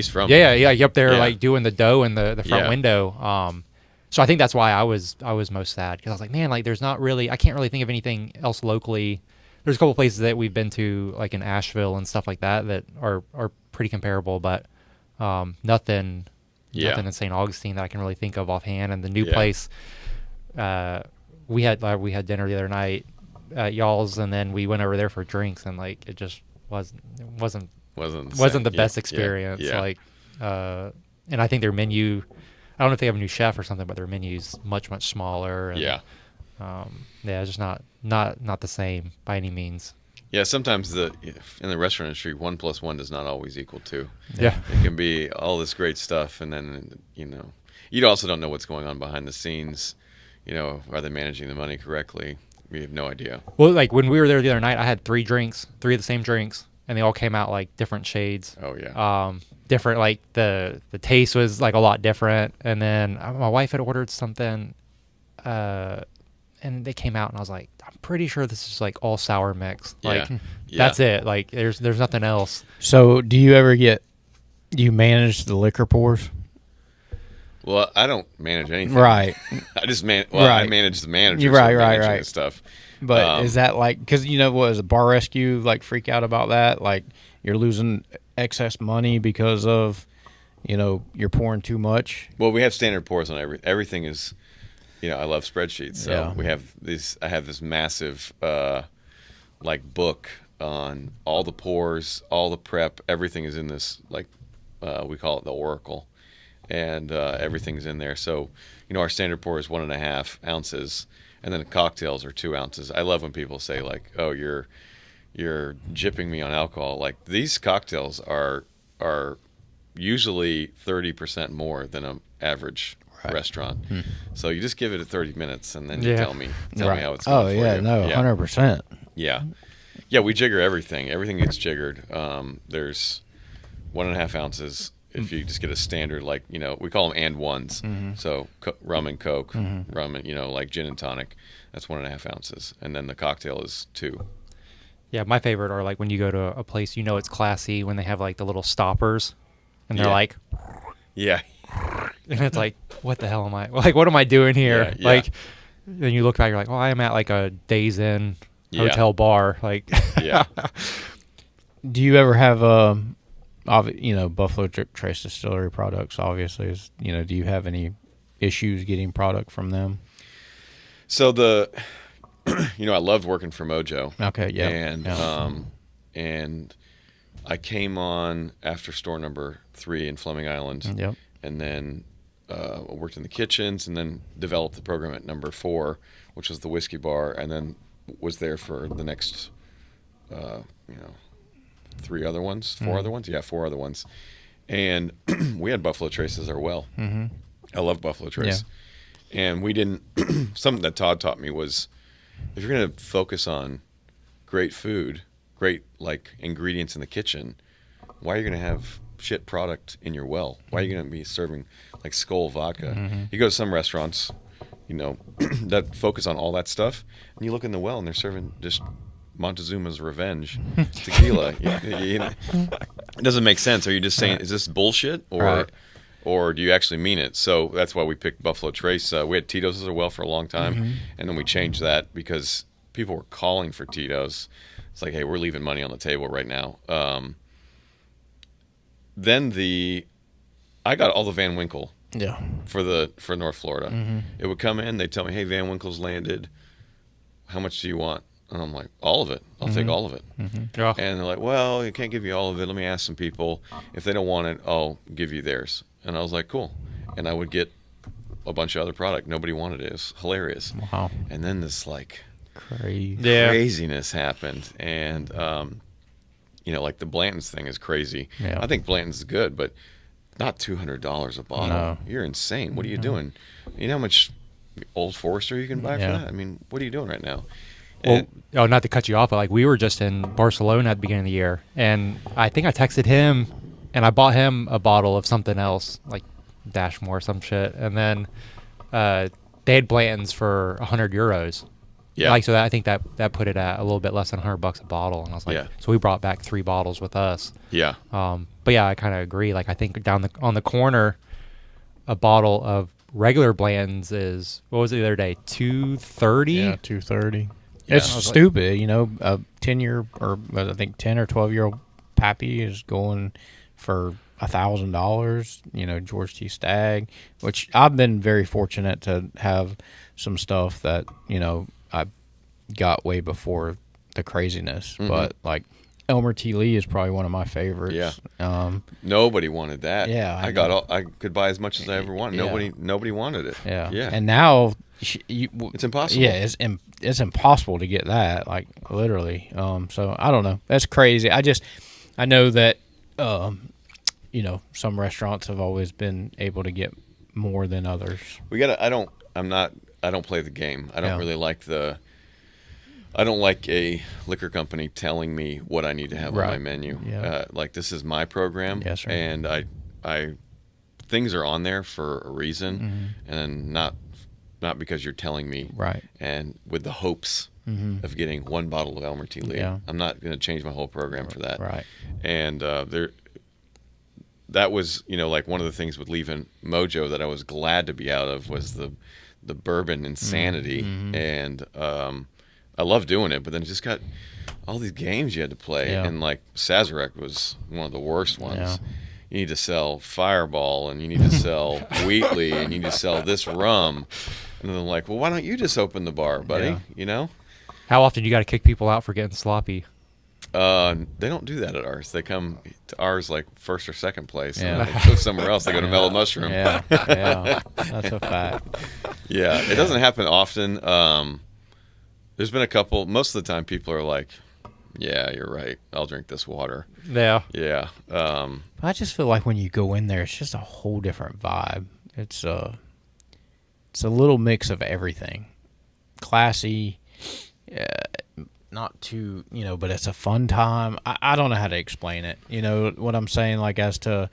from up there like doing the dough in the front window. So I think that's why I was most sad, because I was like, man, like there's not really, I can't really think of anything else locally. There's a couple places that we've been to like in Asheville and stuff like that are pretty comparable, but nothing in St. Augustine that I can really think of offhand. And the new place, we had dinner the other night at y'all's, and then we went over there for drinks, and like it just wasn't the best experience. Yeah. Like, and I think their menu, I don't know if they have a new chef or something, but their menu's much smaller. And, Yeah. Yeah, it's just not the same by any means. Yeah, sometimes in the restaurant industry, 1 + 1 does not always equal 2. Yeah. It can be all this great stuff, and then you also don't know what's going on behind the scenes. Are they managing the money correctly? We have no idea. Well, like when we were there the other night, I had 3 of the same drinks, and they all came out like different shades. Oh yeah. Different, like the taste was like a lot different. And then my wife had ordered something, and they came out, and I was like, I'm pretty sure this is like all sour mix. Like that's it. Like there's nothing else. So do you manage the liquor pours? Well, I don't manage anything. Right. I just I manage the managers. Right. And stuff. But is that like, because what is a bar rescue like freak out about that? Like you're losing excess money because of, you're pouring too much? Well, we have standard pours on everything is, I love spreadsheets. So we have I have this massive book on all the pours, all the prep, everything is in this, we call it the Oracle. And everything's in there. So, our standard pour is 1.5 ounces, and then the cocktails are 2 ounces. I love when people say like, "Oh, you're gypping me on alcohol." Like these cocktails are usually 30% more than an average restaurant. So you just give it 30 minutes, and then you tell me how it's going. Oh yeah, you. no, 100%. Yeah, we jigger everything. Everything gets jiggered. There's 1.5 ounces. If you just get a standard, we call them and ones. So rum and Coke, rum and, like gin and tonic, that's 1.5 ounces. And then the cocktail is 2. Yeah, my favorite are like when you go to a place, it's classy when they have like the little stoppers and they're like, yeah. And it's like, what the hell am I, like, what am I doing here? Yeah. Like, then you look back, you're like, well, I am at like a Days Inn hotel bar. Like, yeah. Do you ever have, Buffalo Trace Distillery products, obviously, do you have any issues getting product from them? So I loved working for Mojo. Okay, yeah. And I came on after store number 3 in Fleming Island. Yep. And then I worked in the kitchens, and then developed the program at number 4, which was the whiskey bar, and then was there for the next, 4 other ones. Yeah, 4 other ones. And we had Buffalo Trace as our well. Mm-hmm. I love Buffalo Trace. Yeah. And we didn't, something that Todd taught me was, if you're going to focus on great food, great ingredients in the kitchen, why are you going to have shit product in your well? Why are you going to be serving Skull vodka? Mm-hmm. You go to some restaurants, that focus on all that stuff, and you look in the well and they're serving just Montezuma's Revenge tequila. It doesn't make sense. Are you just saying, is this bullshit, or do you actually mean it? So that's why we picked Buffalo Trace. We had Tito's as well for a long time, and then we changed that because people were calling for Tito's. It's like, hey, we're leaving money on the table right now. Then I got all the Van Winkle. Yeah. For North Florida. Mm-hmm. It would come in, they'd tell me, hey, Van Winkle's landed. How much do you want? And I'm like, all of it. I'll take all of it. Mm-hmm. Yeah. And they're like, well, I can't give you all of it. Let me ask some people. If they don't want it, I'll give you theirs. And I was like, cool. And I would get a bunch of other product. Nobody wanted it. It was hilarious. Wow. And then this craziness happened. And, the Blanton's thing is crazy. Yeah. I think Blanton's good, but not $200 a bottle. No. You're insane. What are you doing? You know how much Old Forester you can buy for that? I mean, what are you doing right now? Well, not to cut you off, but we were just in Barcelona at the beginning of the year, and I think I texted him, and I bought him a bottle of something else, like Dashmore or some shit, and then they had Blanton's for €100. Yeah. So I think that put it at a little bit less than $100 a bottle, and I was like, so we brought back 3 bottles with us. Yeah. But yeah, I kind of agree. I think on the corner, a bottle of regular Blanton's is, what was it the other day, $230? Yeah, $230. Yeah, it's stupid, a 10-year or I think 10 or 12-year-old Pappy is going for $1,000. George T. Stagg, which I've been very fortunate to have some stuff that I got way before the craziness, but Elmer T. Lee is probably one of my favorites. Yeah. Nobody wanted that. Yeah, I could buy as much as I ever wanted. Yeah. Nobody wanted it. Yeah. Yeah. And now It's impossible. Yeah, it's impossible to get that, like literally. So I don't know. That's crazy. I know that some restaurants have always been able to get more than others. I don't play the game. I don't really like I don't like a liquor company telling me what I need to have on my menu. Yeah. Like, this is my program, Yes, sir. and I things are on there for a reason, and not because you're telling me. Right. And with the hopes of getting one bottle of Elmer T. Lee. Yeah. I'm not going to change my whole program for that. Right. And that was, like one of the things with leaving Mojo that I was glad to be out of was the bourbon insanity. And I love doing it, but then it just got all these games you had to play. Yeah. And like Sazerac was one of the worst ones. Yeah. You need to sell Fireball, and you need to sell Wheatley, and you need to sell this rum. And then I'm like, well, why don't you just open the bar, buddy? Yeah. How often you got to kick people out for getting sloppy? They don't do that at ours. They come to ours like first or second place. Yeah. And they go somewhere else. They go to Mellow Mushroom. Yeah. That's a fact. Yeah, it doesn't happen often. There's been a couple. Most of the time, people are like, "Yeah, you're right. I'll drink this water." Yeah. Yeah. I just feel like when you go in there, it's just a whole different vibe. It's a little mix of everything. Classy, not too, but it's a fun time. I don't know how to explain it. You know what I'm saying? Like, as to,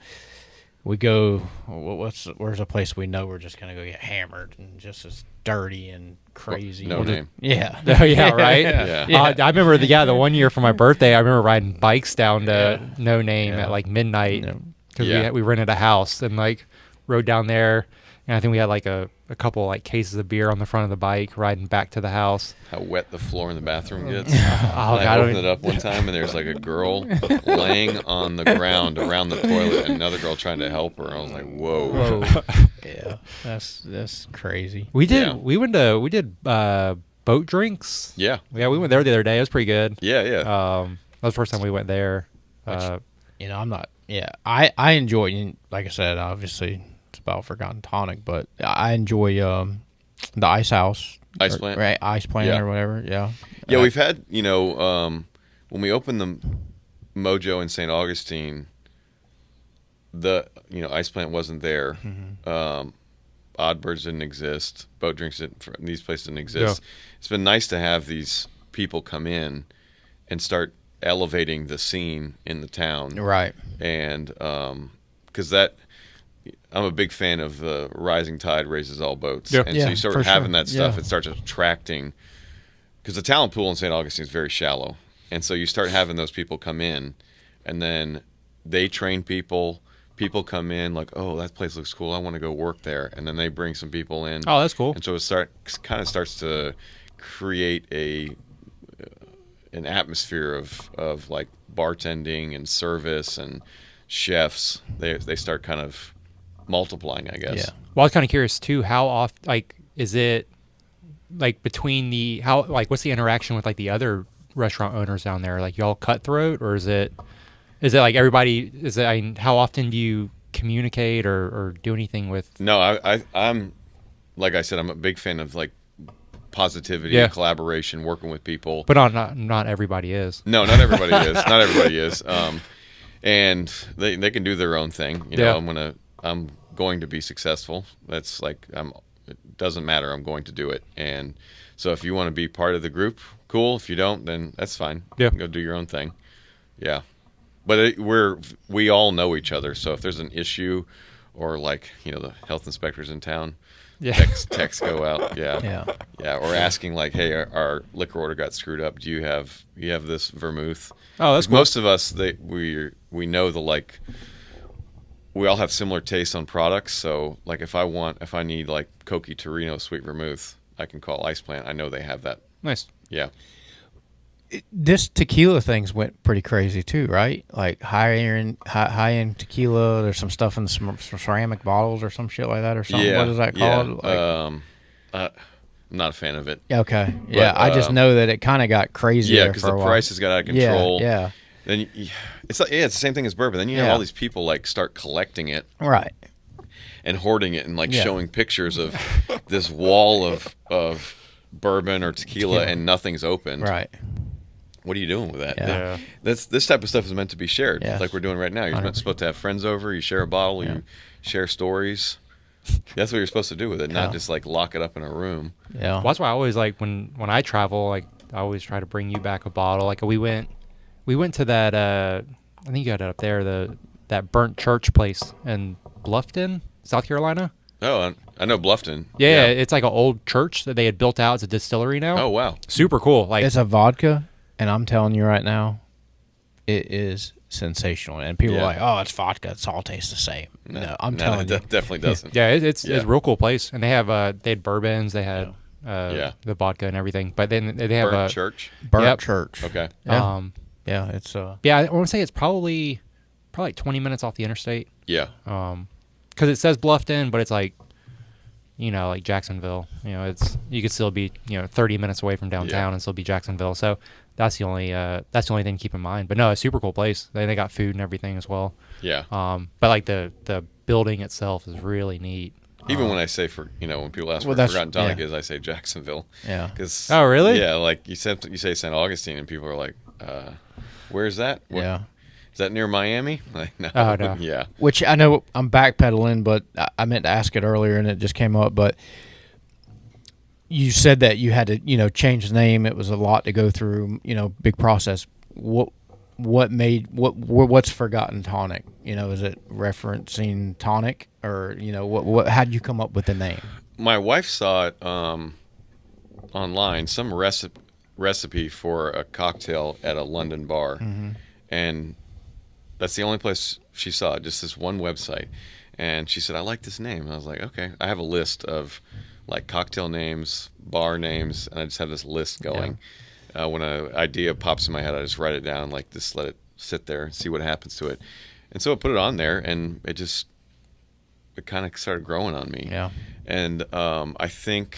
we go, where's a place we know we're just going to go get hammered, and just as dirty and crazy. No name. Yeah. Oh, yeah, right? Yeah. I remember the one year for my birthday, I remember riding bikes down to No Name at like midnight because we rented a house and like rode down there. And I think we had like a couple like cases of beer on the front of the bike riding back to the house. How wet the floor in the bathroom gets. I opened it up one time, and there's like a girl laying on the ground around the toilet, and another girl trying to help her. I was like, whoa. Yeah, that's crazy. We did boat drinks. Yeah. Yeah, we went there the other day. It was pretty good. Yeah. That was the first time we went there. I'm not. Yeah, I enjoy. Like I said, obviously it's about forgotten tonic, but I enjoy the Ice House, Ice Plant, right? Ice Plant or whatever. Yeah. Yeah, we've had when we opened the Mojo in St. Augustine, the Ice Plant wasn't there. Oddbirds didn't exist. Boat Drinks these places didn't exist. Yeah. It's been nice to have these people come in and start elevating the scene in the town, right? And because I'm a big fan of the rising tide raises all boats, and so you start having that stuff. It starts attracting, because the talent pool in St. Augustine is very shallow, and so you start having those people come in, and then they train people. People come in like, oh, that place looks cool. I want to go work there, and then they bring some people in. Oh, that's cool. And so it starts to create an atmosphere of like bartending and service and chefs. They start kind of multiplying, I guess. Yeah. Well, I was kind of curious too. How often, like, is it like between what's the interaction with like the other restaurant owners down there? Like, y'all cutthroat, or is it like everybody? How often do you communicate or do anything with? No, I'm like I said, I'm a big fan of like positivity and collaboration, working with people. But not everybody is. No, not everybody is. Not everybody is. And they can do their own thing. I'm going to be successful. That's like it doesn't matter. I'm going to do it. And so if you want to be part of the group, cool. If you don't, then that's fine. Yeah. Go do your own thing. Yeah. But we all know each other. So if there's an issue, or like the health inspectors in town, texts go out. Yeah. Or asking like, hey, our liquor order got screwed up. Do you have this vermouth? Oh, that's cool. Most of us we know we all have similar tastes on products. So like if I need like Coqui Torino sweet vermouth, I can call Ice Plant. I know they have that. Nice. Yeah. This tequila things went pretty crazy too, right? Like high end tequila. There's some stuff in some ceramic bottles or some shit like that or something. Yeah. What is that called? Yeah. I'm not a fan of it. Okay. Yeah, I just know that it kind of got crazier. Yeah, because the prices got out of control. Yeah. Then it's like, it's the same thing as bourbon. Then you have Yeah. all these people like start collecting it Right. and hoarding it and like Yeah. showing pictures of this wall of bourbon or tequila and nothing's open. Right. What are you doing with that? Yeah. This type of stuff is meant to be shared, Yes. like we're doing right now. You're 100%. supposed to have friends over. You share a bottle. Yeah. You share stories. That's what you're supposed to do with it, not Yeah. just like lock it up in a room. Yeah. Well, that's why I always like when I travel, like I always try to bring you back a bottle. Like we went to that I think you got it up there, that burnt church place in Bluffton, South Carolina. Oh, I know Bluffton. Yeah, it's like an old church that they had built out as a distillery now. Oh, wow. Super cool. Like It's a vodka, and I'm telling you right now, it is sensational. And people Yeah. are like, "Oh, it's vodka. It all tastes the same." No, I'm No, telling it you. definitely doesn't. yeah, it's Yeah. a real cool place, and they had bourbons, they had the vodka and everything. But then they have Burnt Church. Burnt Yep. Church. Okay. Yeah. Yeah, it's yeah, I want to say it's probably like 20 minutes off the interstate. Yeah. Because it says Bluffton, but it's like, like Jacksonville. You could still be 30 minutes away from downtown and still be Jacksonville. So that's the only thing to keep in mind. But no, it's a super cool place. They got food and everything as well. Yeah. But like the building itself is really neat. Even when I say when people ask Well, where that's- Forgotten Tonic yeah. is, I say Jacksonville. yeah. Cause, Oh, really? Yeah, like you say St. Augustine, and people are like, "Where's that? What- Yeah. Is that near Miami?" Like, no. Oh, no. Yeah. Which I know I'm backpedaling, but I meant to ask it earlier and it just came up. But you said that you had to, change the name. It was a lot to go through, big process. What's Forgotten Tonic? Is it referencing tonic or, how did you come up with the name? My wife saw it online, some recipe for a cocktail at a London bar, and that's the only place she saw it, just this one website. And she said, "I like this name." And I was like, "Okay." I have a list of like cocktail names, bar names, and I just have this list going. When an idea pops in my head, I just write it down, like just let it sit there and see what happens to it. And so I put it on there, and it kind of started growing on me. Yeah. And I think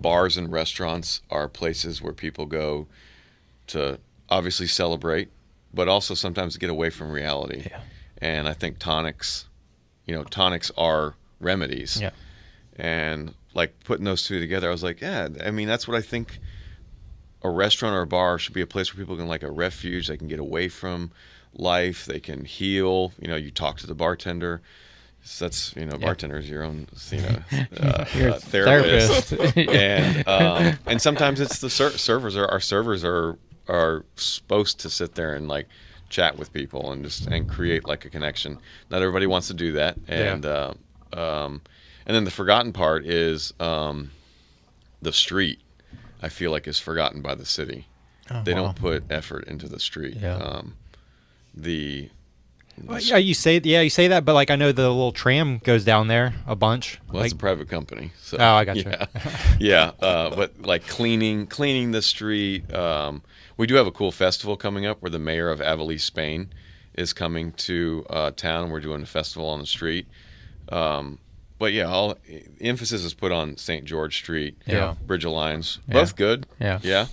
bars and restaurants are places where people go to obviously celebrate, but also sometimes get away from reality. Yeah. And I think tonics are remedies. Yeah. And like putting those two together, I was like, yeah, I mean, that's what I think a restaurant or a bar should be, a place where people can, like, a refuge. They can get away from life. They can heal. You talk to the bartender. So that's, bartender is your own, Your therapist. therapist. And sometimes it's the servers. Our servers are supposed to sit there and like chat with people and create like a connection. Not everybody wants to do that. And then the forgotten part is the street. I feel like is forgotten by the city. They don't put effort into the street. Yeah. You say that, but like I know the little tram goes down there a bunch. Well, that's a private company. So, Oh, I got you. Yeah. But like cleaning the street. We do have a cool festival coming up where the mayor of Avali, Spain, is coming to town. We're doing a festival on the street. But yeah, all the emphasis is put on St. George Street, Yeah. Bridge Alliance, Yeah. both good. Yeah. Yeah.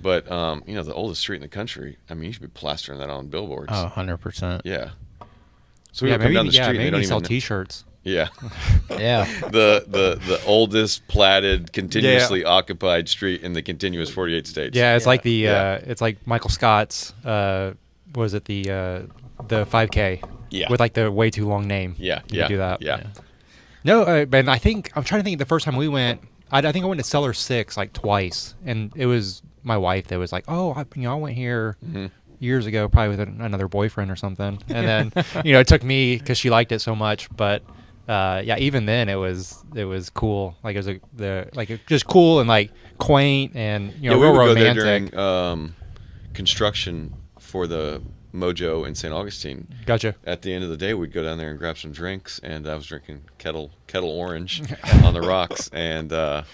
But the oldest street in the country. I mean, you should be plastering that on billboards. Oh, 100%. Yeah. So Yeah, we come down the street. maybe and they don't sell even. T-shirts. Yeah. Yeah. The oldest platted, continuously occupied street in the continuous 48 states. Yeah, it's like the Yeah. it's like Michael Scott's was it the 5K? Yeah. With like the way too long name. Yeah. You Yeah. could do that. Yeah. No, but I'm trying to think. The first time we went, I think I went to Cellar 6 like twice, and it was my wife that was like, "Oh, I went here years ago, probably with another boyfriend or something." And then it took me because she liked it so much. But even then it was cool. Like it was just cool and like quaint and we real would romantic. go there during construction for the Mojo in St. Augustine. Gotcha. At the end of the day, we'd go down there and grab some drinks, and I was drinking kettle orange on the rocks, and I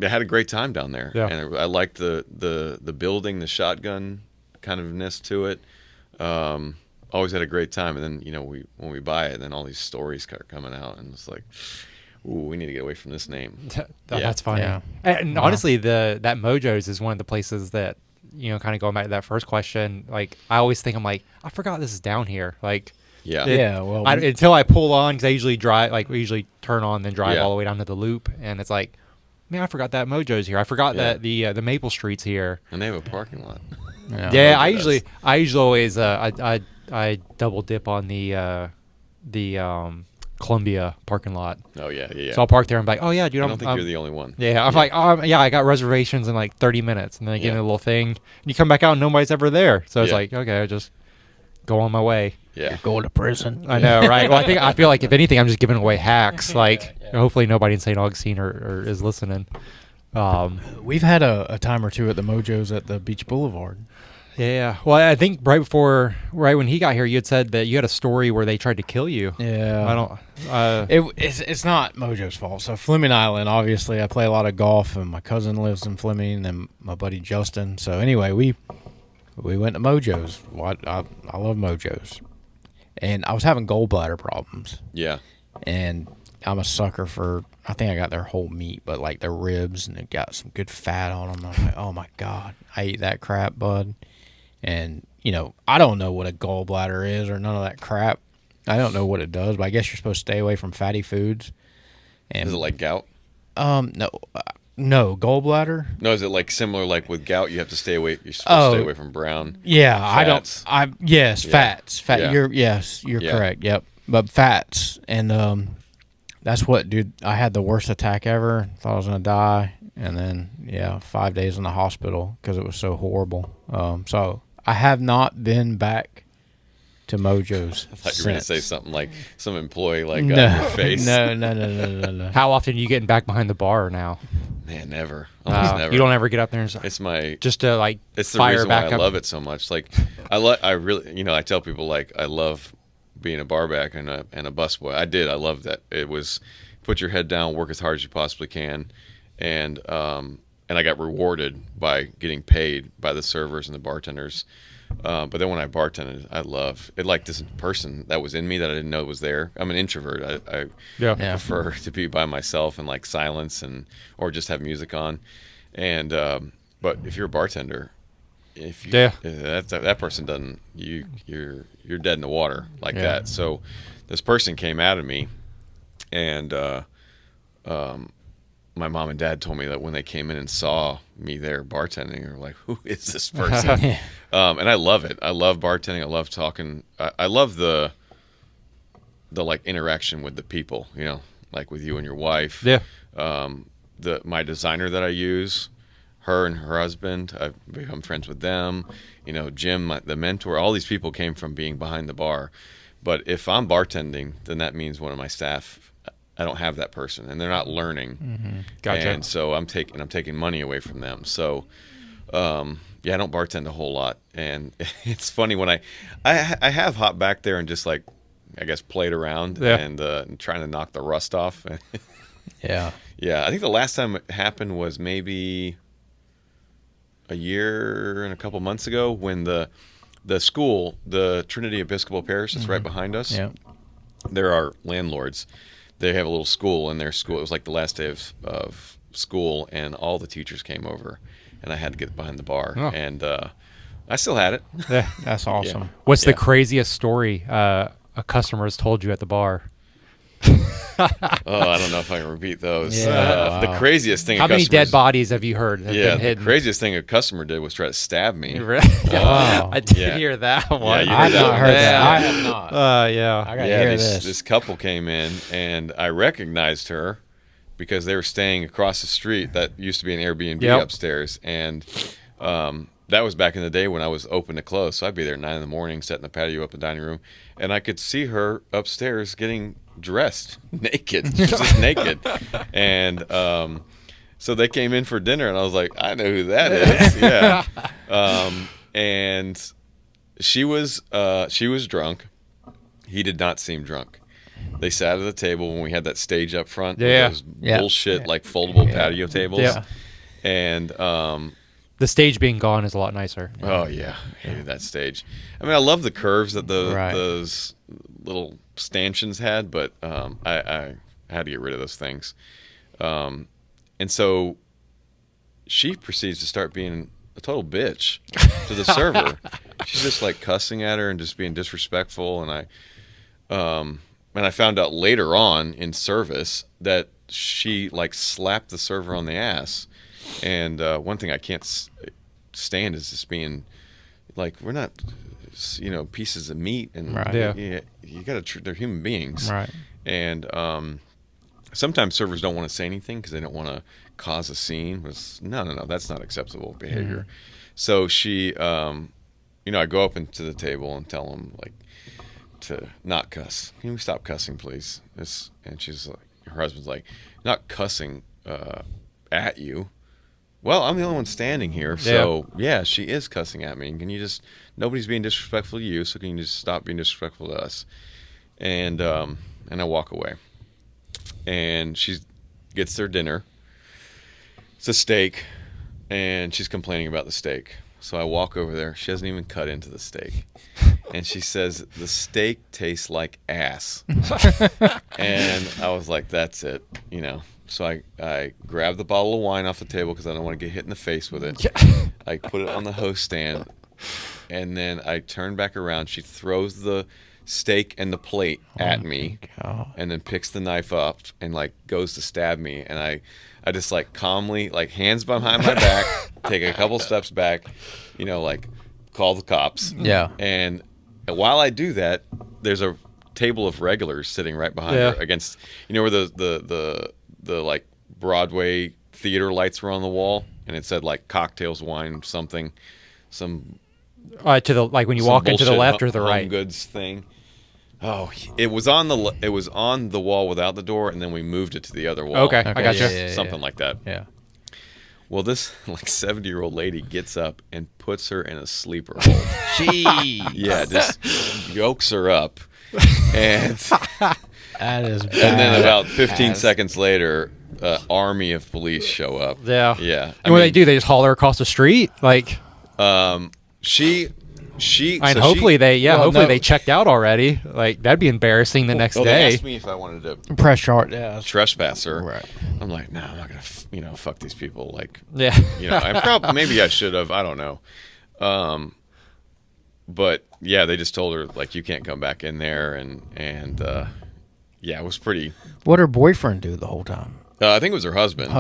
had a great time down there. Yeah. And I liked the building, the shotgun kind of ness to it. Always had a great time, and then when we buy it, then all these stories start coming out, and it's like, ooh, we need to get away from this name. That's funny. Yeah. And honestly, that Mojo's is one of the places that kind of going back to that first question, like I always think I'm like, I forgot this is down here. Like, Yeah. Well, until I pull on, because I usually drive, like we usually turn on, then drive Yeah. all the way down to the loop, and it's like, man, I forgot that Mojo's here. I forgot Yeah. that the Maple Street's here. And they have a parking lot. Yeah, Mojo I does. usually always I double dip on the Columbia parking lot. Oh yeah, yeah. So I'll park there and be like, oh yeah, dude, I don't think you're the only one. yeah, I'm like, oh yeah, I got reservations in like 30 minutes, and then I get in Yeah. a little thing, and you come back out and nobody's ever there. So it's Yeah. like, okay, I just go on my way. Yeah. going to prison. I know, right? Well, I feel like if anything, I'm just giving away hacks. Like, hopefully nobody in St. Augustine or is listening. We've had a time or two at the Mojos at the Beach Boulevard. Yeah. Well, I think right when he got here, you had said that you had a story where they tried to kill you. Yeah. I don't. It's not Mojo's fault. So Fleming Island, obviously, I play a lot of golf, and my cousin lives in Fleming, and my buddy Justin. So anyway, we went to Mojo's. Well, I love Mojo's, and I was having gallbladder problems, Yeah. and I'm a sucker for. I think I got their whole meat, but like their ribs, and it got some good fat on them. I'm like, oh my god, I eat that crap, bud. And I don't know what a gallbladder is or none of that crap. I don't know what it does, but I guess you're supposed to stay away from fatty foods. And Is it like gout? no gallbladder. No, is it like similar like with gout? You have to stay away. You're supposed to stay away from brown. Yeah, Fats. Yes, Yeah. fats. Fat. Yeah. You're Yeah. correct. Yep, but fats, and that's what, dude. I had the worst attack ever. Thought I was gonna die, and then 5 days in the hospital because it was so horrible. So I have not been back to Mojo's. I thought you were going to say something like some employee like No, got in your face. no. How often are you getting back behind the bar now? Man, never. Almost never. You don't ever get up there and It's my. just to like It's the fire reason why back I up. love it so much. Like, I really, I tell people like I love being a barback and a busboy. I did. I loved that. It was put your head down, work as hard as you possibly can, and I got rewarded by getting paid by the servers and the bartenders. But then when I bartended, I love it. Like this person that was in me that I didn't know was there. I'm an introvert. I Yeah. prefer to be by myself and like silence or just have music on. And but if you're a bartender, if that person doesn't, you're dead in the water like that. So this person came out of me, and my mom and dad told me that when they came in and saw me there bartending, they were like, "Who is this person?" And I love it. I love bartending. I love talking. I love the like interaction with the people. Like with you and your wife. Yeah. My designer that I use, her and her husband, I've become friends with them. Jim, the mentor. All these people came from being behind the bar. But if I'm bartending, then that means one of my staff. I don't have that person, and they're not learning. Mm-hmm. Gotcha. And so I'm taking money away from them. So, I don't bartend a whole lot, and it's funny when I have hopped back there and just like, I guess, played around and trying to knock the rust off. Yeah. Yeah, I think the last time it happened was maybe a year and a couple months ago when the school, the Trinity Episcopal Parish, is right behind us. Yeah. There are landlords. They have a little school in their school. It was like the last day of school, and all the teachers came over, and I had to get behind the bar, and I still had it. Yeah. That's awesome. What's the craziest story a customer has told you at the bar? Oh, I don't know if I can repeat those. Yeah, The craziest thing. How many dead bodies have you heard have been The hidden? craziest thing a customer did was try to stab me. Wow. I did Yeah. hear that one. you I have that not one. heard that. Yeah. I have not. Yeah. I gotta hear this. This couple came in, and I recognized her because they were staying across the street. That used to be an Airbnb Yep. upstairs, and that was back in the day when I was open to close. So I'd be there at 9 a.m, setting the patio up in the dining room, and I could see her upstairs getting dressed naked. She was just naked, and so they came in for dinner, and I was like, I know who that is. Yeah, and she was drunk. He did not seem drunk. They sat at the table when we had that stage up front. with Yeah. those Yeah. bullshit like foldable patio tables. Yeah. And The stage being gone is a lot nicer. oh yeah, I hated that stage. I mean, I love the curves that Right. those little stanchions had, but I had to get rid of those things. And so she proceeds to start being a total bitch to the server. She's just like cussing at her and just being disrespectful. And I found out later on in service that she like slapped the server on the ass. And one thing I can't stand is just being like, we're not, pieces of meat, and you got to they're human beings, Right. And sometimes servers don't want to say anything because they don't want to cause a scene. But no, that's not acceptable behavior. So she, I go up into the table and tell them like to not cuss. Can we stop cussing, please? And she's like, her husband's like, not cussing at you. Well, I'm the only one standing here, so yeah, she is cussing at me. Can you just? Nobody's being disrespectful to you, so can you just stop being disrespectful to us? And I walk away, and she gets their dinner. It's a steak, and she's complaining about the steak. So I walk over there. She hasn't even cut into the steak, and she says the steak tastes like ass. And I was like, "That's it," So I grabbed the bottle of wine off the table because I don't want to get hit in the face with it. I put it on the host stand, and then I turn back around. She throws the steak and the plate at me, and then picks the knife up and like goes to stab me. And I just like calmly, like hands behind my back, take a couple steps back, like call the cops. Yeah. And while I do that, there's a table of regulars sitting right behind her against, where the like Broadway theater lights were on the wall, and it said like cocktails, wine, something, some to the like when you walk into the left or the home right goods thing. Oh, it was on the wall without the door, and then we moved it to the other wall. Okay. I gotcha. Something like that. Yeah. Well, this like 70-year-old lady gets up and puts her in a sleeper hold. Yeah, just yokes her up, and That is bad. and then about 15 seconds later, army of police show up. Yeah. And what they do, they just haul her across the street, like. She. Hopefully they checked out already. Like that'd be embarrassing the next They day. asked me if I wanted to press charge. Yeah. trespass her. Right. I'm like, no, I'm not gonna, fuck these people. Like, Yeah. I probably maybe I should have. I don't know. But yeah, they just told her like you can't come back in there, and yeah, it was pretty. What'd her boyfriend do the whole time? I think it was her husband.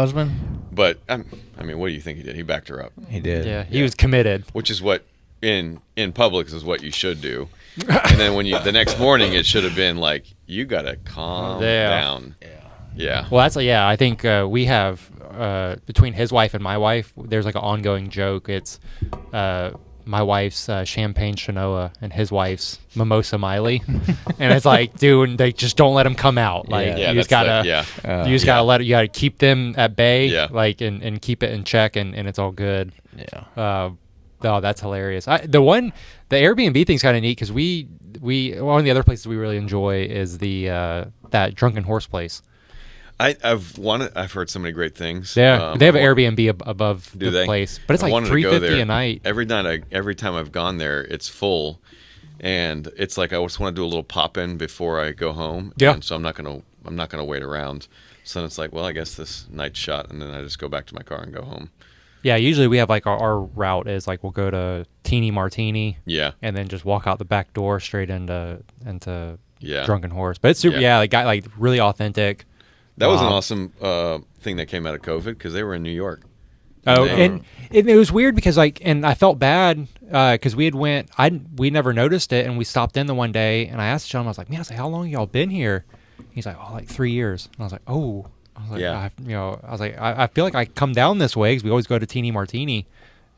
But I mean, what do you think he did? He backed her up. He did. Yeah, he was committed. Which is what in public is what you should do. And then when the next morning, it should have been like, you gotta calm down. Yeah. Well, I think we have between his wife and my wife, there's like an ongoing joke. It's my wife's champagne Shinoa and his wife's mimosa Miley, and it's like, dude, they just don't let them come out. Like you just gotta, you gotta keep them at bay, like and keep it in check, and it's all good. Yeah. Oh, that's hilarious. The Airbnb thing's kind of neat because we one of the other places we really enjoy is the that Drunken Horse place. I've heard so many great things. Yeah, they have an Airbnb above the place, but it's like $350 a night. Every time I've gone there, it's full, and it's like I just want to do a little pop in before I go home. Yeah. And so I'm not gonna wait around. So then it's like, well, I guess this night's shot, and then I just go back to my car and go home. Yeah, usually we have like our route is like we'll go to Teeny Martini. Yeah. And then just walk out the back door straight into Yeah. Drunken Horse. But it's super. Yeah, like got like really authentic. That was an awesome thing that came out of COVID because they were in New York. And it was weird because like, and I felt bad because we never noticed it, and we stopped in the one day, and I asked John, I was like, man, how long y'all been here? He's like, oh, like 3 years. And I was like, oh. I was like, I feel like I come down this way because we always go to Teeny Martini,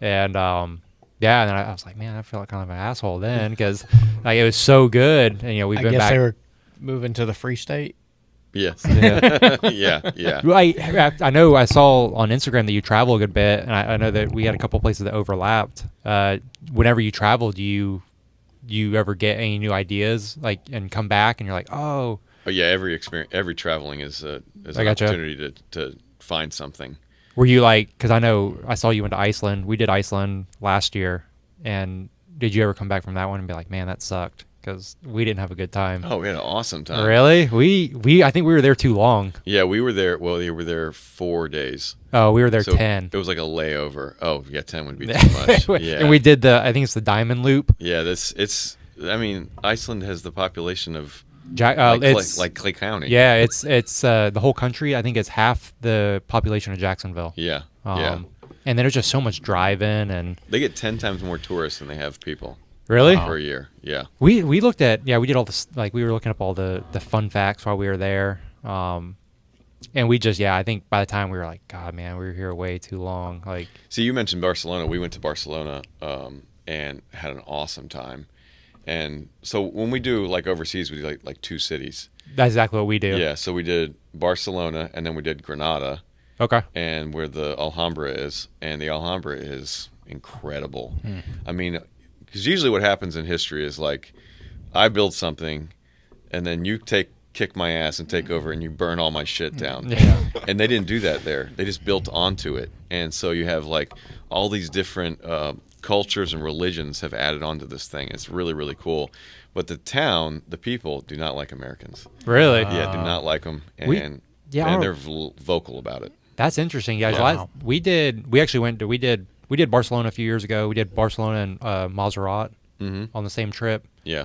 and and then I was like, man, I feel like kind of an asshole then because like it was so good, and we've been back. I guess they were moving to the Free State. Yes. Yeah. I know I saw on Instagram that you travel a good bit, and I know that we had a couple places that overlapped. Whenever you travel, do you ever get any new ideas like and come back and you're like, oh. Oh yeah, every traveling is an opportunity to find something. Were you like, because I know I saw you went to Iceland. We did Iceland last year, and did you ever come back from that one and be like, man, that sucked? because we didn't have a good time. Oh, we had an awesome time. Really? We I think we were there too long. Yeah, we were there. Well, we were there 4 days. Oh, we were there So 10. It was like a layover. Oh, yeah, 10 would be too much. Yeah. And we did I think it's the Diamond Loop. Yeah, I mean, Iceland has the population of It's Clay County. yeah, it's the whole country. I think it's half the population of Jacksonville. Yeah. And then there's just so much driving, and They get 10 times more tourists than they have people really per year. Yeah. we looked at we did all this, like we were looking up all the fun facts while we were there. And we just I think by the time we were like, God, man, we were here way too long. Like, See, you mentioned Barcelona. We went to Barcelona and had an awesome time. And so when we do like overseas, we do like 2 cities. that's exactly what we do. Yeah. So we did Barcelona and then we did Granada, Okay. and where the Alhambra is. And the Alhambra is incredible. I mean, because usually what happens in history is like I build something and then you kick my ass and take over and you burn all my shit down. Yeah. And they didn't do that there. They just built onto it. And so you have like all these different cultures and religions have added onto this thing. It's really, really cool. But the people do not like Americans. Really? Yeah, do not like them. We- And, yeah, and our- they're vocal about it. That's interesting, guys. Wow. We did Barcelona a few years ago. We did Barcelona and Montserrat on the same trip. Yeah.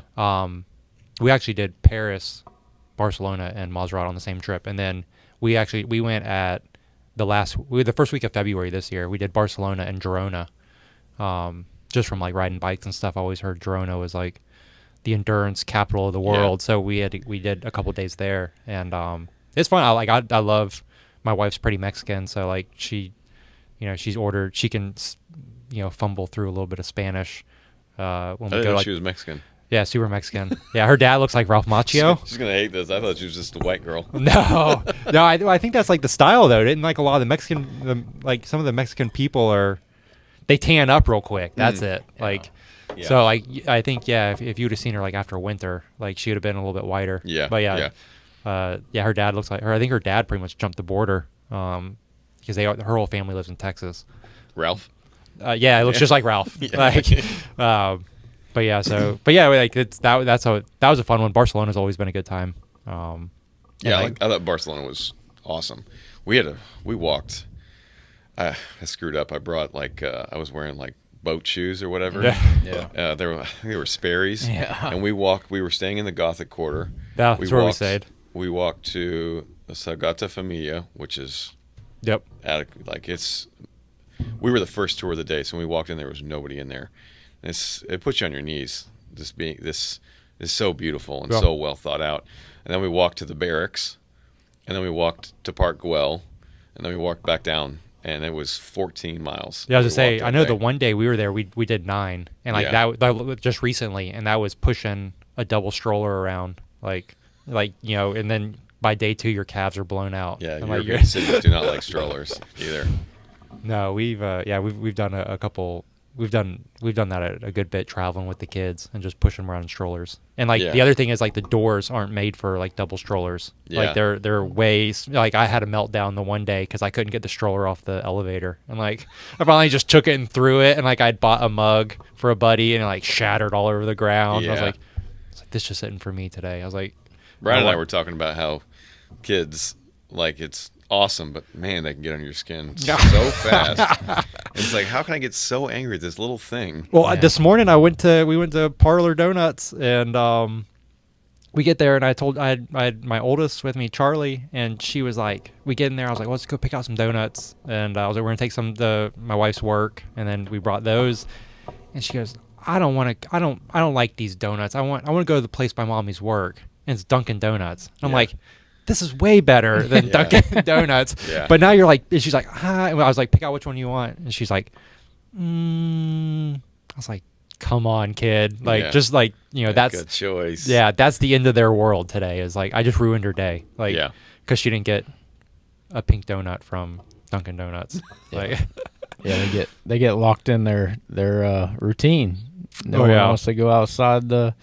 We actually did Paris, Barcelona, and Montserrat on the same trip, and then we went at the first week of February this year. We did Barcelona and Girona, just from like riding bikes and stuff. I always heard Girona was like the endurance capital of the world, so we did a couple days there, and it's fun. I love. My wife's pretty Mexican, so like she can fumble through a little bit of Spanish when I we didn't go. know Like, she was Mexican. yeah, super Mexican. Yeah, her dad looks like Ralph Macchio. She's going to hate this. I thought she was just a white girl. No, I think that's like the style though. Didn't like a lot of the Mexican, like some of the Mexican people they tan up real quick. That's it. Like, Yeah. so like I think if you would have seen her like after winter, like she would have been a little bit whiter. Yeah. But her dad looks like her. I think her dad pretty much jumped the border, because her whole family lives in Texas. Ralph? It looks just like Ralph. Like, like that was a fun one. Barcelona's always been a good time. I thought Barcelona was awesome. We walked. I screwed up. I brought I was wearing like boat shoes or whatever. Yeah. I think they were Sperry's. Yeah. And we walked. We were staying in the Gothic Quarter. Yeah, that's where we stayed. We walked to Sagrada Familia, which is Yep. we were the first tour of the day, so when we walked in, there was nobody in there. It puts you on your knees. This is so beautiful and so well thought out. And then we walked to the barracks, and then we walked to Park Güell, and then we walked back down, and it was 14 miles. Yeah, I was gonna We say, walked I that know day. the one day we were there, we did 9, and like that just recently, and that was pushing a double stroller around, like and then by day 2 your calves are blown out. Yeah, and European cities do not like strollers either. No, we've done a couple. We've done that a good bit, traveling with the kids and just pushing them around in strollers. And like the other thing is like the doors aren't made for like double strollers. Yeah. Like they're ways, like I had a meltdown the one day because I couldn't get the stroller off the elevator, and like I finally just took it and threw it, and like I'd bought a mug for a buddy and it like shattered all over the ground. Yeah. I was like, this just isn't for me today. I was like, Brian and I were talking about how kids, like, it's awesome, but man, they can get on your skin so fast. It's like, how can I get so angry at this little thing? well, this morning we went to Parlor Donuts, and we get there, and I had my oldest with me, Charlie, and she was like, we get in there, I was like, well, let's go pick out some donuts, and I was like, we're gonna take some to my wife's work, and then we brought those, and she goes, I don't like these donuts. I want to go to the place my mommy's work, and it's Dunkin' Donuts. I'm like, this is way better than Dunkin' Donuts. Yeah. But now you're like, and she's like, hi. And I was like, pick out which one you want, and she's like, I was like, come on, kid. Like, just like, that's good choice. Yeah, that's the end of their world today. Is like, I just ruined her day. Like, Yeah. because she didn't get a pink donut from Dunkin' Donuts. Like, Yeah, they get locked in their routine. No one wants to go outside the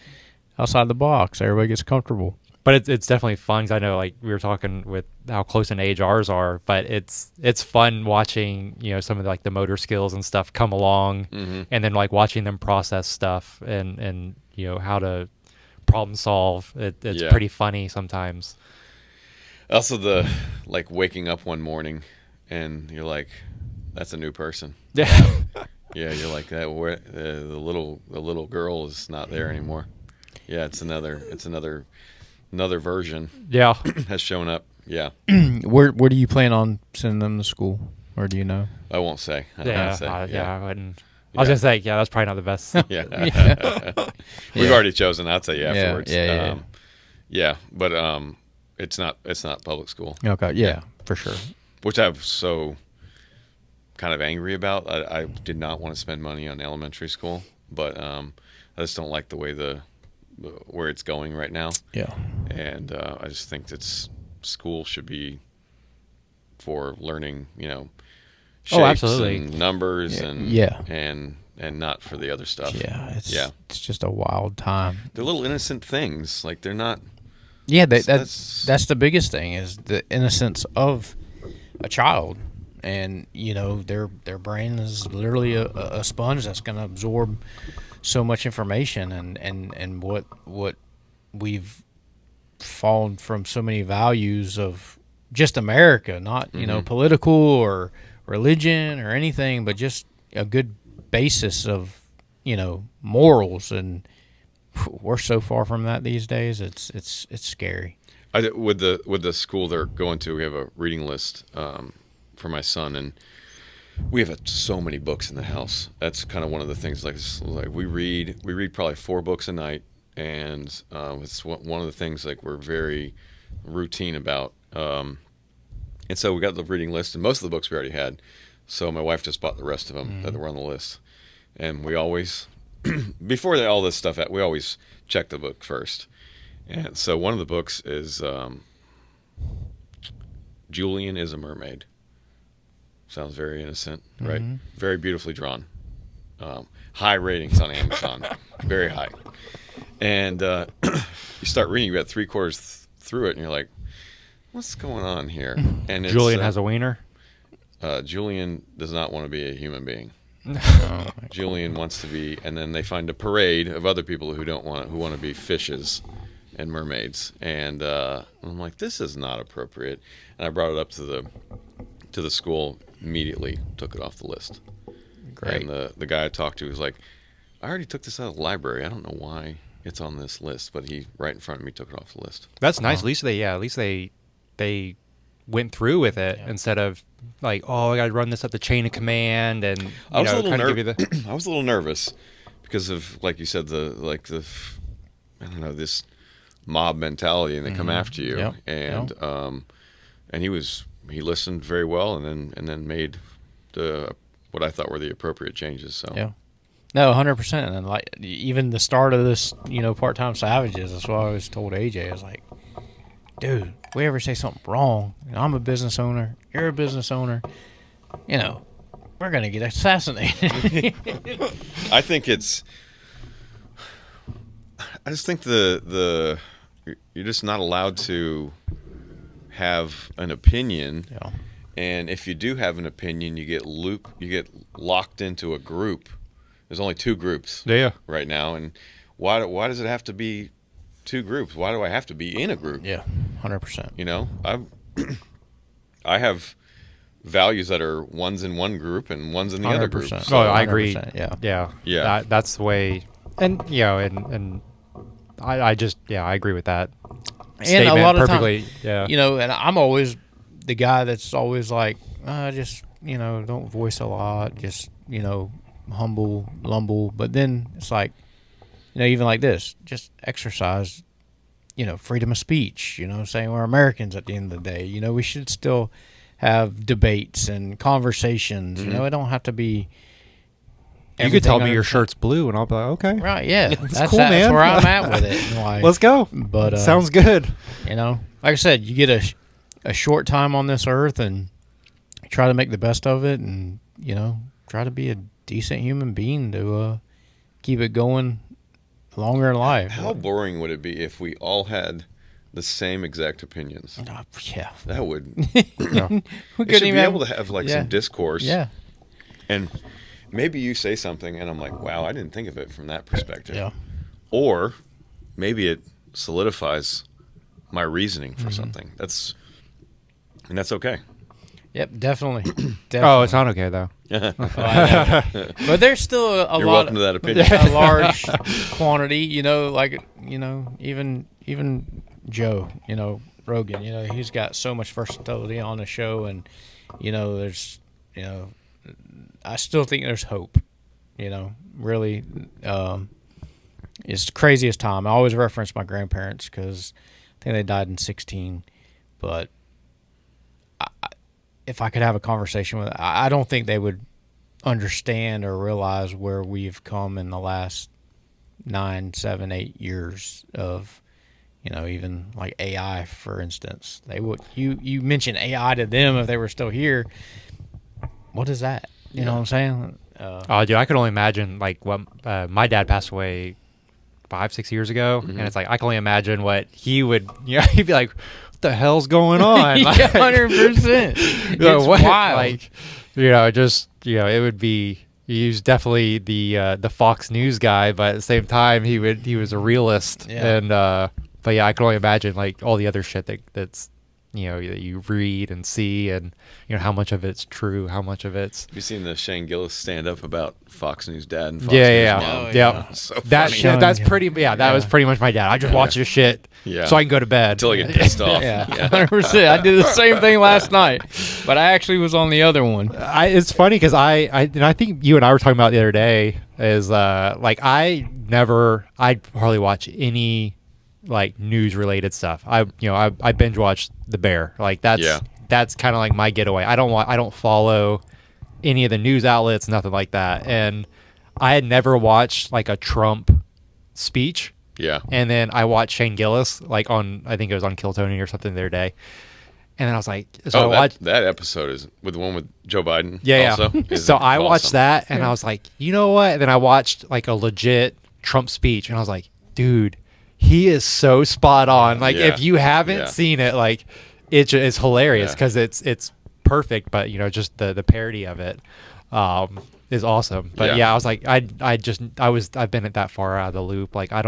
box. Everybody gets comfortable. but it's definitely fun. 'Cause I know, like, we were talking with how close in age ours are, but it's fun watching some of the motor skills and stuff come along, and then like watching them process stuff and how to problem solve. It's Yeah. pretty funny sometimes. Also, the like waking up one morning and you're like, that's a new person. Yeah. Yeah, you're like that. Where the little girl is not there anymore. Yeah, it's another version Yeah. has shown up. Yeah, Where do you plan on sending them to school, or do you know? I won't say. I don't Yeah. wanna say. Yeah. I wouldn't. I was Yeah. gonna say, yeah, that's probably not the best. Yeah. Yeah. We've Yeah. already chosen. I'll tell you Yeah, afterwards. yeah. Yeah, but it's not public school, Okay, yeah, for sure. which I'm so kind of angry about. I did not want to spend money on elementary school, but I just don't like the way where it's going right now, Yeah, and I just think that school should be for learning, shapes absolutely. and numbers Yeah. and not for the other stuff. yeah. Yeah. It's just a wild time. They're little innocent things. Like they're not. Yeah, That's- that's the biggest thing is the innocence of a child, and their brain is literally a sponge that's going to absorb so much information, and what we've fallen from so many values of just America, not political or religion or anything, but just a good basis of morals, and we're so far from that these days. It's scary. With the school they're going to, we have a reading list for my son, and we have so many books in the house. That's kind of one of the things. Like we read probably 4 books a night, and it's one of the things like we're very routine about. And so we got the reading list, and most of the books we already had. So my wife just bought the rest of them that were on the list, and we always before all this stuff, we always check the book first. And so one of the books is Julian is a Mermaid. Sounds very innocent, right? Very beautifully drawn. High ratings on Amazon, very high. And you start reading, you got 3/4 through it, and you're like, "What's going on here?" And it's, Julian has a wiener. Julian does not want to be a human being. Oh, Julian wants to be, and then they find a parade of other people who want to be fishes and mermaids, and I'm like, this is not appropriate. And I brought it up to the school, immediately took it off the list. great. And the guy I talked to was like, I already took this out of the library. I don't know why it's on this list, but he right in front of me took it off the list. That's nice. At least they went through with it instead of like, oh, I got to run this up the chain of command, and I was a little kind of give you the. I was a little nervous because of, like you said, I don't know, this mob mentality, and they come after you. Yep. And and he listened very well, and then made what I thought were the appropriate changes. So Yeah. No, 100%. And like even the start of this, part-time savages. That's what I always told AJ. I was like, dude, if we ever say something wrong, I'm a business owner, you're a business owner, we're gonna get assassinated. I just think you're just not allowed to have an opinion. Yeah. And if you do have an opinion, you get locked into a group. There's only 2 groups right now, and why does it have to be 2 groups? Why do I have to be in a group? Yeah, 100%. I have values that are one's in one group and one's in the other group. 100%. So, Oh, I agree. 100%, Yeah. Yeah. That's the way, and and I just I agree with that. And Statement a lot of perfectly. times, Yeah. and I'm always the guy that's always like, just don't voice a lot, just humble. But then it's like, even like this, just exercise, freedom of speech. Saying we're Americans at the end of the day. We should still have debates and conversations. It don't have to be. You could tell me your 100%. shirt's blue, and I'll be like, okay. Right, yeah. That's cool, that's man. where I'm at with it. Like, Let's go. But Sounds good. like I said, you get a short time on this earth and try to make the best of it, and try to be a decent human being to keep it going longer in life. how boring would it be if we all had the same exact opinions? Yeah. That would. We It couldn't should even be able to have yeah. some discourse. Yeah. And maybe you say something, and I'm like, wow, I didn't think of it from that perspective. Yeah. Or maybe it solidifies my reasoning for something. That's okay. Yep, definitely. Oh, it's not okay though. But there's still a You're lot welcome to that opinion. a large quantity, even Joe, Rogan, he's got so much versatility on the show, and there's I still think there's hope. Really, it's the craziest time. I always reference my grandparents because I think they died in 16, but if I could have a conversation with, I don't think they would understand or realize where we've come in the last 9, 7, 8 years of, even like AI, for instance. They would, you mention AI to them if they were still here. What is that? You know what I'm saying? Oh, dude, I could only imagine like what my dad passed away 5, 6 years ago, and it's like I can only imagine what he would. He'd be like, "What the hell's going on?" Yeah, 100%. It's what? wild. Like, it would be. He was definitely the Fox News guy, but at the same time, he was a realist, and but yeah, I can only imagine like all the other shit that's that you read and see, and how much of it's true, how much of it's. Have you seen the Shane Gillis stand up about Fox News dad and Fox Yeah, News mom? yeah. So That's funny. pretty. Yeah, that was pretty much my dad. I just watch this shit so I can go to bed Until I get pissed off. Yeah, 100%. I did the same thing last night, but I actually was on the other one. It's funny because I think you and I were talking about the other day is like I hardly watch any like news related stuff. I binge watch The Bear. Like that's kind of like my getaway. I don't follow any of the news outlets, nothing like that. And I had never watched like a Trump speech. Yeah. And then I watched Shane Gillis like I think it was on Kill Tony or something the other day. And then I was like, so that episode is with the one with Joe Biden. Yeah. Also, so I watched that and I was like, you know what? And then I watched like a legit Trump speech and I was like, dude, he is so spot on. Like if you haven't seen it, like it's hilarious because it's perfect. But just the parody of it is awesome. But I was like, I've been that far out of the loop. Like I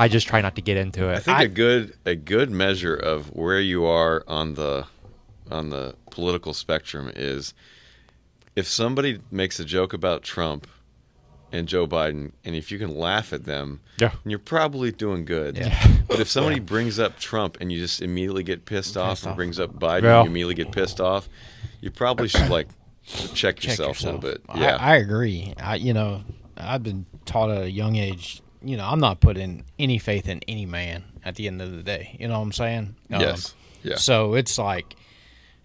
just try not to get into it. I think a good measure of where you are on the political spectrum is if somebody makes a joke about Trump and Joe Biden, and if you can laugh at them, you're probably doing good. Yeah. But if somebody brings up Trump and you just immediately get pissed off, and brings up Biden and you immediately get pissed off, you probably should like check yourself a little bit. Yeah, I agree. I've been taught at a young age. I'm not putting any faith in any man at the end of the day. You know what I'm saying? Yes. Yeah. So it's like,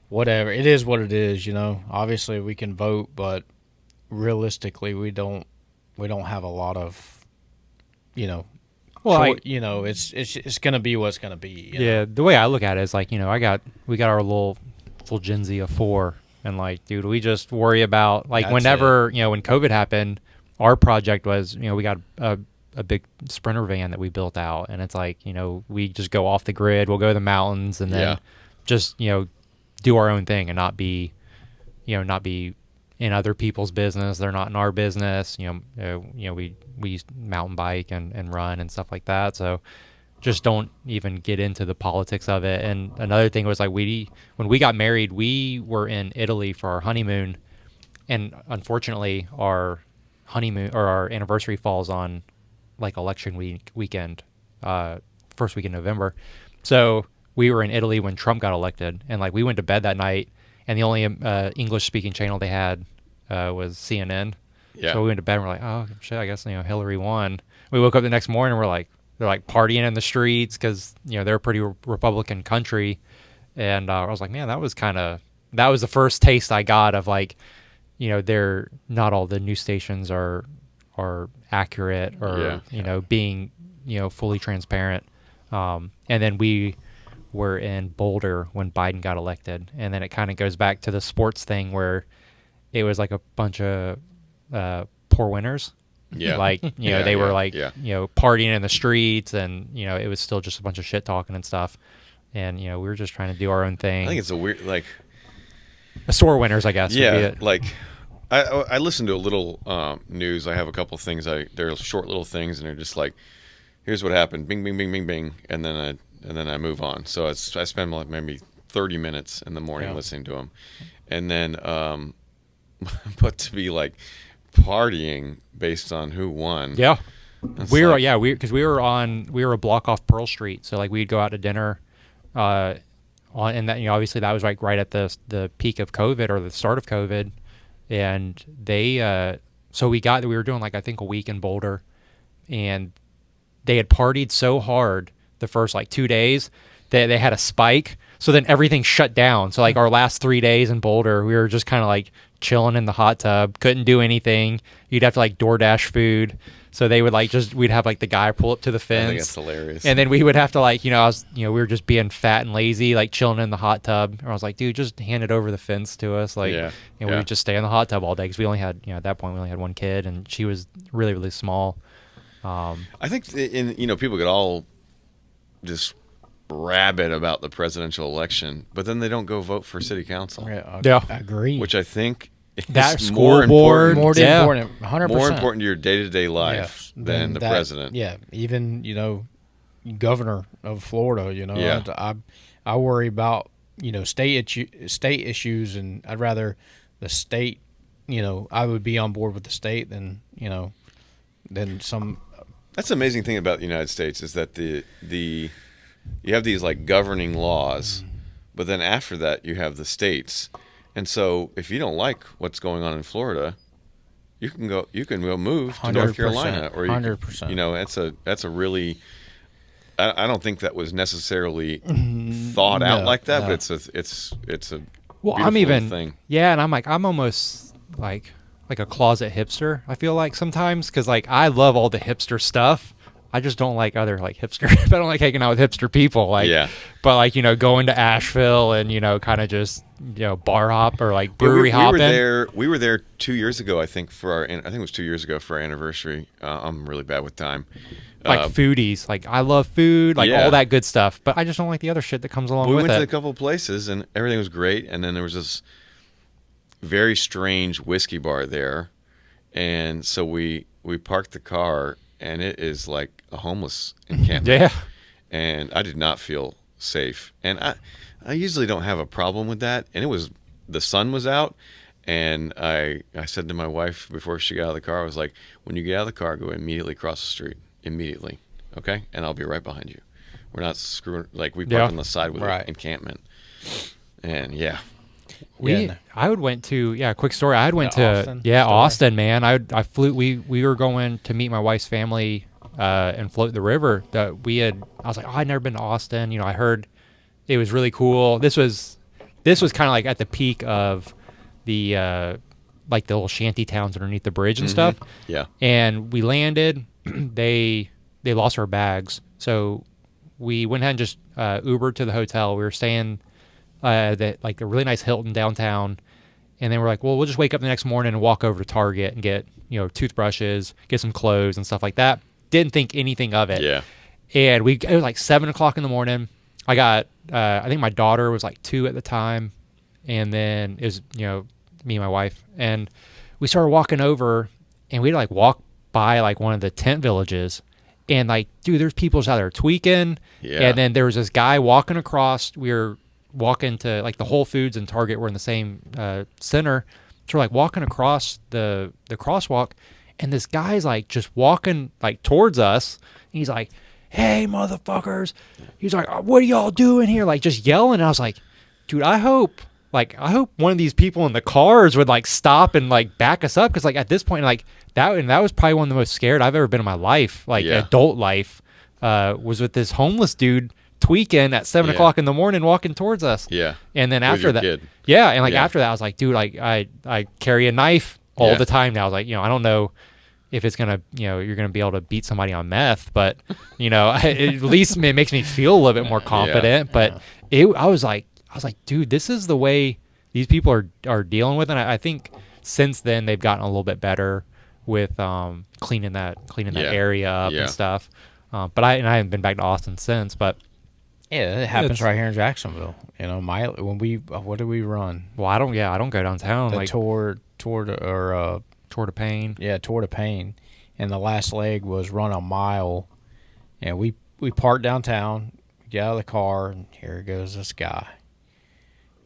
whatever. It is what it is. Obviously we can vote, but realistically we don't have a lot of, it's going to be what's going to be. Yeah. The way I look at it is like, we got our little Gen Z of 4 and like, dude, we just worry about like whenever, when COVID happened, our project was, we got a big Sprinter van that we built out and it's like, we just go off the grid, we'll go to the mountains and then just, do our own thing and not be in other people's business. They're not in our business. We mountain bike and run and stuff like that. So just don't even get into the politics of it. And another thing was like when we got married, we were in Italy for our honeymoon, and unfortunately our honeymoon or our anniversary falls on like election weekend, first week in November. So we were in Italy when Trump got elected, and like we went to bed that night, and the only English speaking channel they had was CNN. Yeah. So we went to bed and we're like, oh shit, I guess Hillary won. We woke up the next morning and we're like, they're like partying in the streets because they're a pretty Republican country, and I was like, man, that was the first taste I got of like, they're not all the news stations are accurate or being fully transparent. And then we were in Boulder when Biden got elected, and then it kind of goes back to the sports thing where it was like a bunch of poor winners. Yeah. Like, they were like, partying in the streets, and, it was still just a bunch of shit talking and stuff. And, we were just trying to do our own thing. I think it's a weird, like... Sore winners, I guess. Yeah, like, I listen to a little news. I have a couple things. They're short little things, and they're just like, here's what happened. Bing, bing, bing, bing, bing, and then I move on. So I spend like maybe 30 minutes in the morning listening to them, and then but to be like partying based on who won. Yeah. We were a block off Pearl Street, so like we'd go out to dinner, and that obviously that was like right at the peak of COVID or the start of COVID, and they so we were doing like I think a week in Boulder, and they had partied so hard the first like 2 days that they had a spike, so then everything shut down. So like our last 3 days in Boulder, we were just kind of like chilling in the hot tub, couldn't do anything. You'd have to like DoorDash food. So they would we'd have like the guy pull up to the fence. I think that's hilarious. And then we would have to like, we were just being fat and lazy, like chilling in the hot tub. And I was like, dude, just hand it over the fence to us. Like, we would just stay in the hot tub all day because we only had, at that point we only had one kid and she was really, really small. I think people get all just rabid about the presidential election, but then they don't go vote for city council. Yeah, I agree. Which I think that is school board, more important, 100%. More important to your day-to-day life than the president. Yeah, even governor of Florida. I worry about state issues, and I'd rather the state. I would be on board with the state than some. That's the amazing thing about the United States is that you have these like governing laws, but then after that you have the states. And so, if you don't like what's going on in Florida, you can go move to North Carolina, or 100%. That's a really. I don't think that was necessarily thought out like that, but it's a beautiful thing. Yeah, and I'm almost like a closet hipster. I feel like sometimes because like I love all the hipster stuff. I just don't like other like hipster. I don't like hanging out with hipster people. But like going to Asheville and kind of just bar hop or like brewery hopping. We were there 2 years ago. I think it was 2 years ago for our anniversary. I'm really bad with time. Like foodies, like I love food, like all that good stuff. But I just don't like the other shit that comes along with it. We went to a couple of places and everything was great. And then there was this very strange whiskey bar there, and so we parked the car. And it is like a homeless encampment. Yeah. And I did not feel safe. And I usually don't have a problem with that. And the sun was out. And I said to my wife before she got out of the car, I was like, when you get out of the car, go immediately across the street. Immediately. Okay? And I'll be right behind you. We're not screwing. Like, we parked on the side with an encampment. And I went to quick story. I went to Austin. Austin, man. I flew. We were going to meet my wife's family and float the river. I was like, I'd never been to Austin. I heard it was really cool. This was kind of like at the peak of the like the little shanty towns underneath the bridge and stuff. Yeah. And we landed. They lost our bags, so we went ahead and just Ubered to the hotel. We were staying. Like a really nice Hilton downtown, and then we're like, well, we'll just wake up the next morning and walk over to Target and get toothbrushes, get some clothes and stuff like that. Didn't think anything of it. Yeah. And it was like 7:00 in the morning. I got I think my daughter was like 2 at the time, and then it was me and my wife, and we started walking over, and we'd like walk by like one of the tent villages, and like, dude, there's people out there tweaking. Yeah. And then there was this guy walking across. We were walking to like the Whole Foods and Target were in the same center. So we're like walking across the crosswalk, and this guy's like just walking like towards us. And he's like, "Hey, motherfuckers!" He's like, "What are y'all doing here?" Like just yelling. And I was like, "Dude, I hope one of these people in the cars would like stop and like back us up, because like at this point like that was probably one of the most scared I've ever been in my life, like adult life, was with this homeless dude tweaking at 7:00 in the morning walking towards us. Yeah. And then after that, kid. and like after that I was like, dude, like I carry a knife all the time now. I was like, I don't know if it's gonna you're gonna be able to beat somebody on meth, but at least it makes me feel a little bit more confident. But I was like, dude, this is the way these people are dealing with it. And I think since then they've gotten a little bit better with cleaning that area up and stuff. But I haven't been back to Austin since. But yeah, it happens right here in Jacksonville. When what did we run? Well, I don't go downtown. The like Tour to Pain. Yeah, Tour to Pain, and the last leg was run a mile And we park downtown, get out of the car, and here goes this guy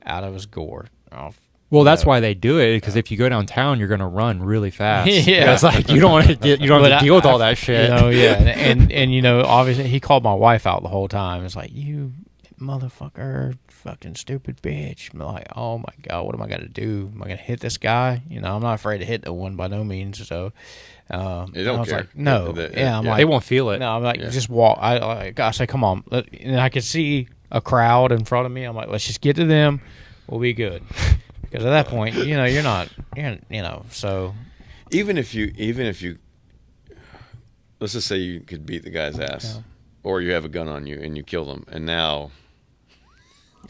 out of his gourd. Oh, Well, that's why they do it, because if you go downtown, you're going to run really fast. Yeah. It's like you don't want to you don't have to deal with all that shit. And obviously he called my wife out the whole time. It's like, you motherfucker, fucking stupid bitch. I'm like, oh my God, what am I gonna do? Am I gonna hit this guy? I'm not afraid to hit no one by no means. So They don't care. like, no, I'm like, they won't feel it. no, I'm like, just walk. I say, come on, and I could see a crowd in front of me. I'm like, let's just get to them. We'll be good. Because at that point, you're not, so. Even if you, let's just say you could beat the guy's ass, or you have a gun on you and you kill them, and now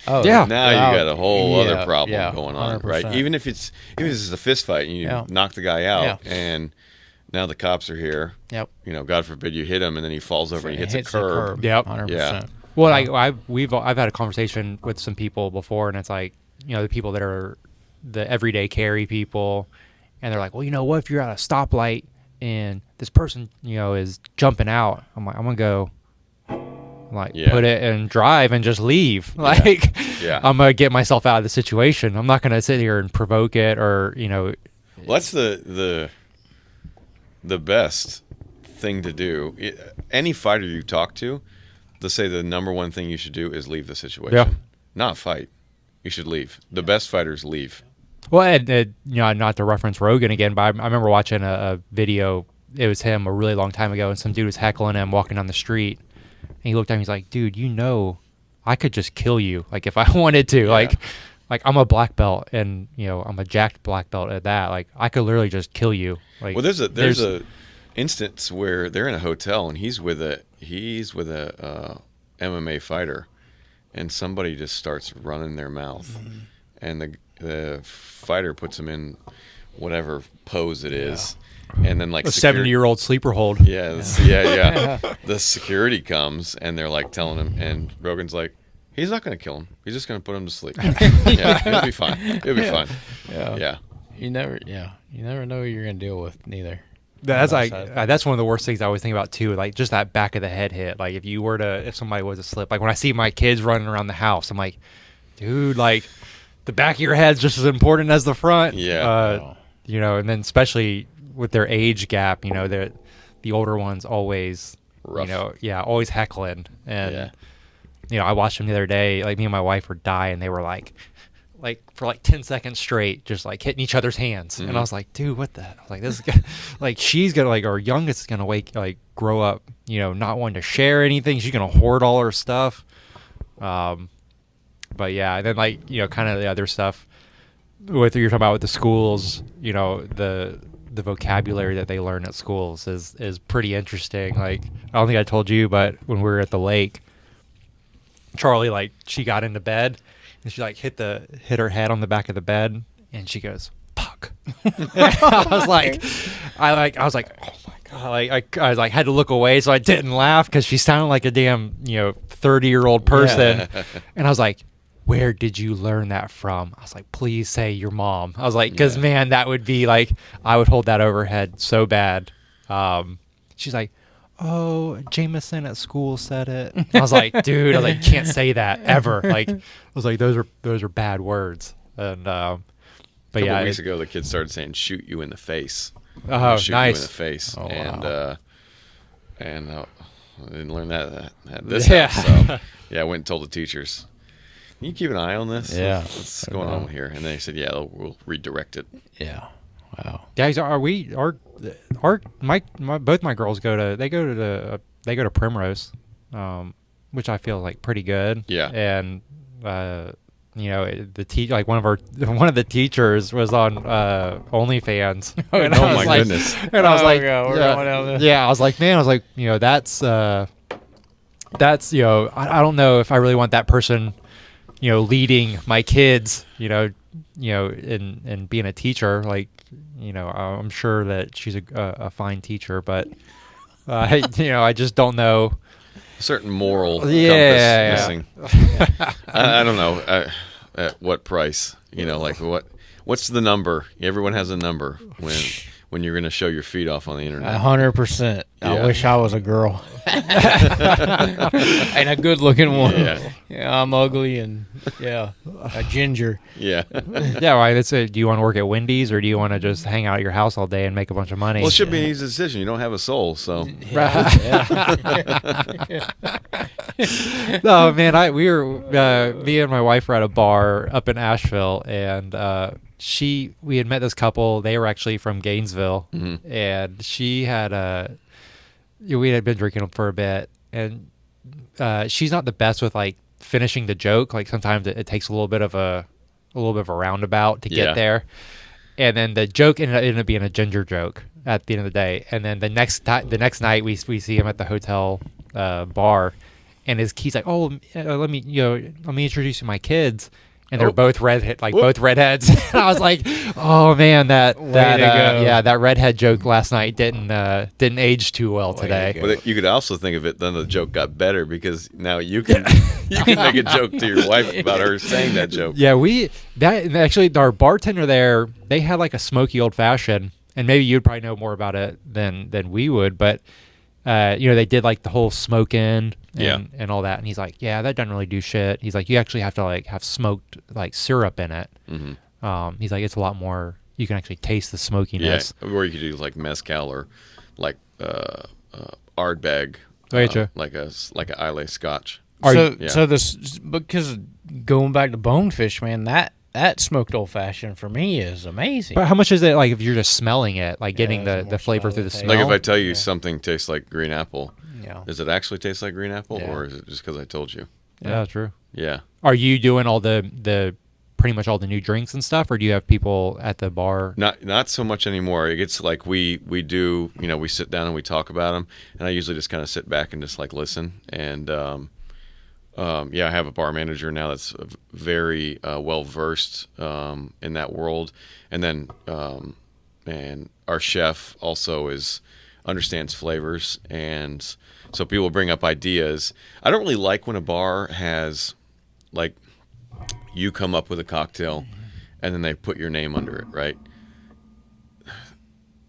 Oh Yeah. now you got a whole other problem going on, 100%. right? Even if it's a fist fight and you knock the guy out, and now the cops are here. Yep. God forbid you hit him and then he falls over and he hits a curb. Yep. 100%. Yeah. Well, I've had a conversation with some people before, and it's like, the people that are the everyday carry people, and they're like, well, you know what? If you're at a stoplight and this person, is jumping out, I'm like, I'm gonna go, put it and drive and just leave. I'm gonna get myself out of the situation. I'm not gonna sit here and provoke it, or Well, that's the best thing to do. Any fighter you talk to, they'll say the number one thing you should do is leave the situation. Yeah. Not fight. You should leave. The best fighters leave. Well, and not to reference Rogan again, but I remember watching a video. It was him a really long time ago, and some dude was heckling him walking down the street. And he looked at him. He's like, "Dude, I could just kill you. Like if I wanted to. Yeah. Like I'm a black belt, and I'm a jacked black belt at that. Like I could literally just kill you." Like, well, there's a instance where they're in a hotel and he's with a MMA fighter, and somebody just starts running their mouth, and the fighter puts him in whatever pose it is, and then like a 70-year-old sleeper hold. Yeah. The security comes and they're like telling him, and Rogan's like, he's not going to kill him. He's just going to put him to sleep. He'll be fine. He'll be fine. Yeah. You never know who you're gonna deal with neither. That's that's one of the worst things I always think about too. Like just that back of the head hit. Like if somebody was to slip. Like when I see my kids running around the house, I'm like, dude, like the back of your head's just as important as the front. Yeah. And then especially with their age gap, the older ones always, rough. Always heckling. And I watched them the other day. Like me and my wife were dying. They were like for 10 seconds straight, just like hitting each other's hands. And I was like, dude, what the hell? Like this guy, like she's gonna our youngest is gonna grow up, not wanting to share anything. She's gonna hoard all her stuff. But yeah, and then kind of the other stuff with you're talking about with the schools, the vocabulary that they learn at schools is pretty interesting. Like I don't think I told you, but when we were at the lake, Charlie, she got into bed and she hit her head on the back of the bed and she goes, "Puck." I was like, oh my God. I was had to look away so I didn't laugh because she sounded like a damn 30-year-old person. Yeah. And I was like, where did you learn that from? I was like, please say your mom. I was like, because man, that would be I would hold that over her head so bad. She's like, oh, Jameson at school said it. I was like, dude, I was like, can't say that ever. I was like, those are bad words. And A couple weeks ago, the kids started saying "shoot you in the face." Oh, shoot nice. you in the face. Oh, and I didn't learn that at this house. So I went and told the teachers. Can you keep an eye on this? Yeah. What's going on here? And they said, we'll redirect it. Yeah. Wow. Guys, both my girls go to Primrose, which I feel pretty good. Yeah. And one of the teachers was on OnlyFans. Oh my goodness. And I was like, God, we're going down there. yeah, I was like, man, that's I don't know if I really want that person leading my kids, and being a teacher. I'm sure that she's a fine teacher, but I just don't know. A certain moral compass missing. I don't know at what price. What's the number? Everyone has a number when you're going to show your feet off on the internet. 100%. Yeah. I wish I was a girl. And a good-looking one. Yeah. I'm ugly and, a ginger. Yeah. Yeah, right. That's it. Do you want to work at Wendy's or do you want to just hang out at your house all day and make a bunch of money? Well, it should be an easy decision. You don't have a soul, so. No, man, me and my wife were at a bar up in Asheville, and we had met this couple. They were actually from Gainesville, and she had we had been drinking them for a bit, and she's not the best with like finishing the joke. Like sometimes it takes a little bit of a roundabout to get there, and then the joke ended up being a ginger joke at the end of the day. And then the next night we see him at the hotel bar. And he's like, "Oh, let me introduce you to my kids," and they're both both redheads. And I was like, "Oh man, that redhead joke last night didn't age too well today." But you could also think of it. Then the joke got better because now you can make a joke to your wife about her saying that joke. Yeah, actually our bartender there, they had like a smoky old fashioned, and maybe you'd probably know more about it than we would, but. They did like the whole smoking and all that. And he's like, yeah, that doesn't really do shit. He's like, you actually have to like have smoked like syrup in it. Mm-hmm. He's like, it's a lot more, you can actually taste the smokiness. Yeah, or you could do like mezcal or like Ardbeg, like an Islay Scotch. Because going back to bonefish, man, that smoked old fashioned for me is amazing. But how much is it like if you're just smelling it, like getting the flavor through the smell? Like if I tell you something tastes like green apple, Yeah. Does it actually taste like green apple, or is it just because I told you? Yeah, true. Yeah. Are you doing all the pretty much all the new drinks and stuff, or do you have people at the bar? Not so much anymore. It gets like we do, we sit down and we talk about them, and I usually just kind of sit back and just like listen. And I have a bar manager now that's very well versed in that world, and then and our chef also understands flavors, and so people bring up ideas. I don't really like when a bar has like you come up with a cocktail and then they put your name under it, right?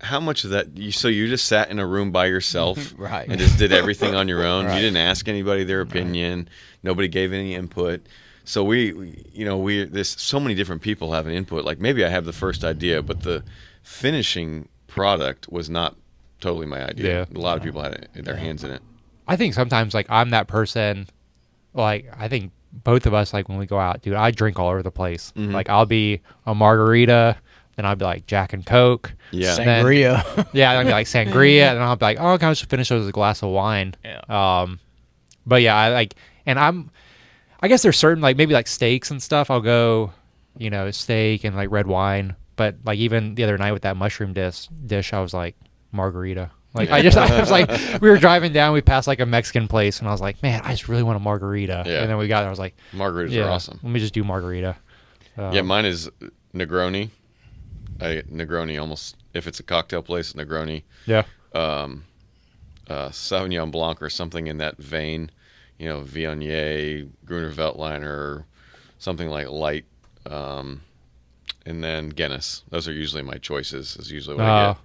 How much of that? So you just sat in a room by yourself, right, and just did everything on your own. Right. You didn't ask anybody their opinion. Right. Nobody gave any input. So there's so many different people have an input. Like maybe I have the first idea, but the finishing product was not totally my idea. Yeah. A lot of people had their hands in it. I think sometimes like I'm that person. Like I think both of us, like when we go out, dude, I drink all over the place. Mm-hmm. Like I'll be a margarita. Then I'll be like Jack and Coke. Yeah. Sangria. Then I'll be like sangria. And I'll be like, oh, can I just finish those with a glass of wine? Yeah. But yeah, I guess there's certain, like maybe like steaks and stuff. I'll go, steak and like red wine. But like even the other night with that mushroom dish, I was like margarita. Like I was like, we were driving down, we passed like a Mexican place, and I was like, man, I just really want a margarita. Yeah. And then we got there, I was like, margaritas are awesome. Let me just do margarita. Mine is Negroni. Negroni almost, if it's a cocktail place, Negroni. Yeah. Sauvignon Blanc or something in that vein, Viognier, Gruner Veltliner, something like light, and then Guinness. Those are usually my choices. Is usually what I get.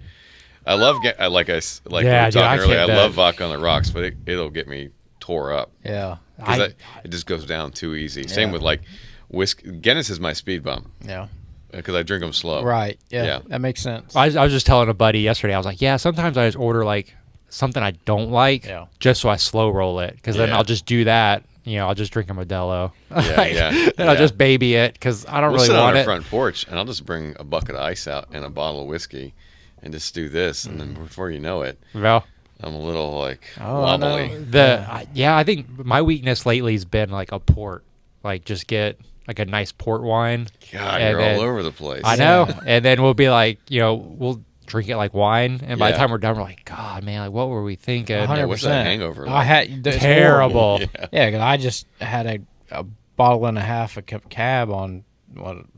I love we were talking earlier. I love vodka on the rocks, but it'll get me tore up. Yeah. It just goes down too easy. Yeah. Same with like whiskey. Guinness is my speed bump. Yeah. Because I drink them slow. Right. Yeah. That makes sense. I was just telling a buddy yesterday. I was like, yeah, sometimes I just order like something I don't like, just so I slow roll it. Because then I'll just do that. I'll just drink a Modelo. And I'll just baby it because I don't really sit want on it. our front porch, and I'll just bring a bucket of ice out and a bottle of whiskey, and just do this. And then before you know it, I'm a little like wobbly. I think my weakness lately has been like a port. Like just get like a nice port wine. God, you're all over the place. I know. And then we'll be like, we'll drink it like wine. And by the time we're done, we're like, God, man, like what were we thinking? 100%. What's that hangover like? I had terrible. Yeah, because I just had a bottle and a half of Cab on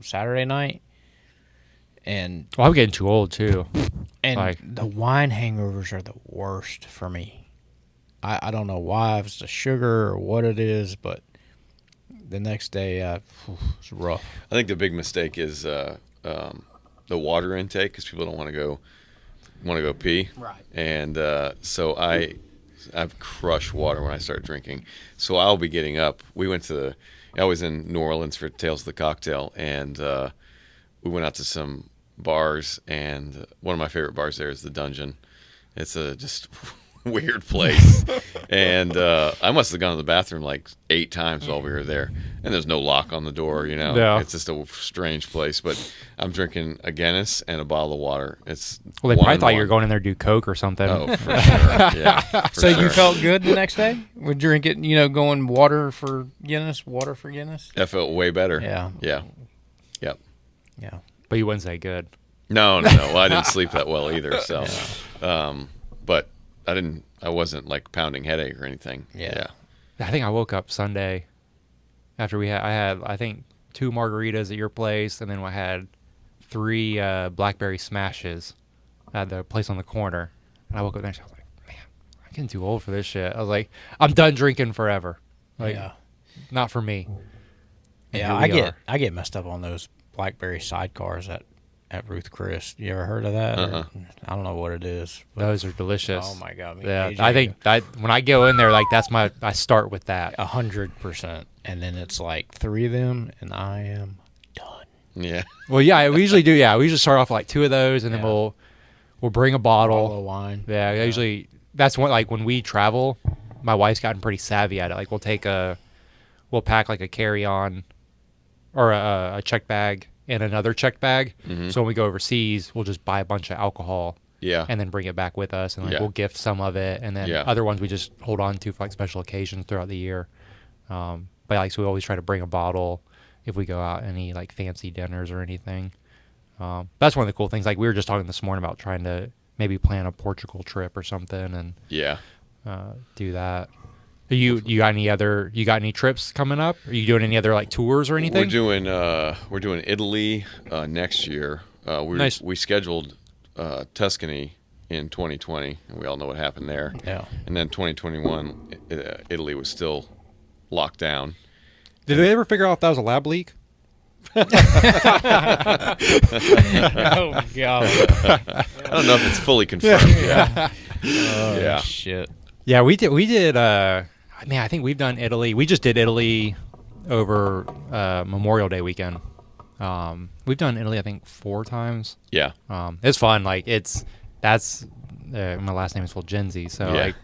Saturday night. And I'm getting too old too. And the wine hangovers are the worst for me. I don't know why, if it's the sugar or what it is, but the next day it's rough. I think the big mistake is the water intake, because people don't want to go want to go pee. Right. And so I've crushed water when I start drinking. So I'll be getting up. I was in New Orleans for Tales of the Cocktail, and we went out to some bars, and one of my favorite bars there is the Dungeon. It's a just weird place. And I must have gone to the bathroom like 8 times while we were there. And there's no lock on the door, you know. Yeah. It's just a strange place. But I'm drinking a Guinness and a bottle of water. It's Well, they probably thought you were going in there to do coke or something. Oh, for sure. Yeah. For So sure. you felt good the next day? Would drink it, going water for Guinness? That felt way better. Yeah. Yeah. Yep. Yeah. But you wouldn't say good. No. Well, I didn't sleep that well either. So, but I wasn't like pounding headache or anything. Yeah. I think I woke up Sunday after I had, I think, 2 margaritas at your place, and then I had 3 blackberry smashes at the place on the corner. And I woke up there and I was like, man, I'm getting too old for this shit. I was like, I'm done drinking forever. Like, not for me. And Yeah, here we are. I get messed up on those blackberry sidecars at Ruth Chris. You ever heard of that? Or- I don't know what it is. But, Those are delicious. oh my God. Yeah, I think when I go in there, like I start with that. 100%. And then it's like 3 of them, and I am done. Yeah. Well, yeah, we usually do. Yeah, we usually start off with like 2 of those, and then Yeah. we'll bring a bottle. Bottle of wine. Yeah, usually that's one, like when we travel, my wife's gotten pretty savvy at it. Like we'll pack like a carry-on or a check bag and another check bag. Mm-hmm. So when we go overseas, we'll just buy a bunch of alcohol Yeah. and then bring it back with us, and like Yeah. we'll gift some of it, and then Yeah. other ones we just hold on to for like special occasions throughout the year. But like, so we always try to bring a bottle if we go out any like fancy dinners or anything. That's one of the cool things. Like we were just talking this morning about trying to maybe plan a Portugal trip or something and Yeah. do that. You got any trips coming up? Are you doing any other like tours or anything? We're doing Italy next year. Nice. We scheduled Tuscany in 2020, and we all know what happened there. Yeah. And then 2021, Italy was still locked down. Did they ever figure out if that was a lab leak? Oh, God. I don't know if it's fully confirmed yet. Oh, Yeah. shit. Yeah, we did. Man, I think we've done Italy. We just did Italy over Memorial Day weekend. We've done Italy, I think, 4 times. Yeah. It's fun. Like that's my last name is Fulgenzi, so Yeah. like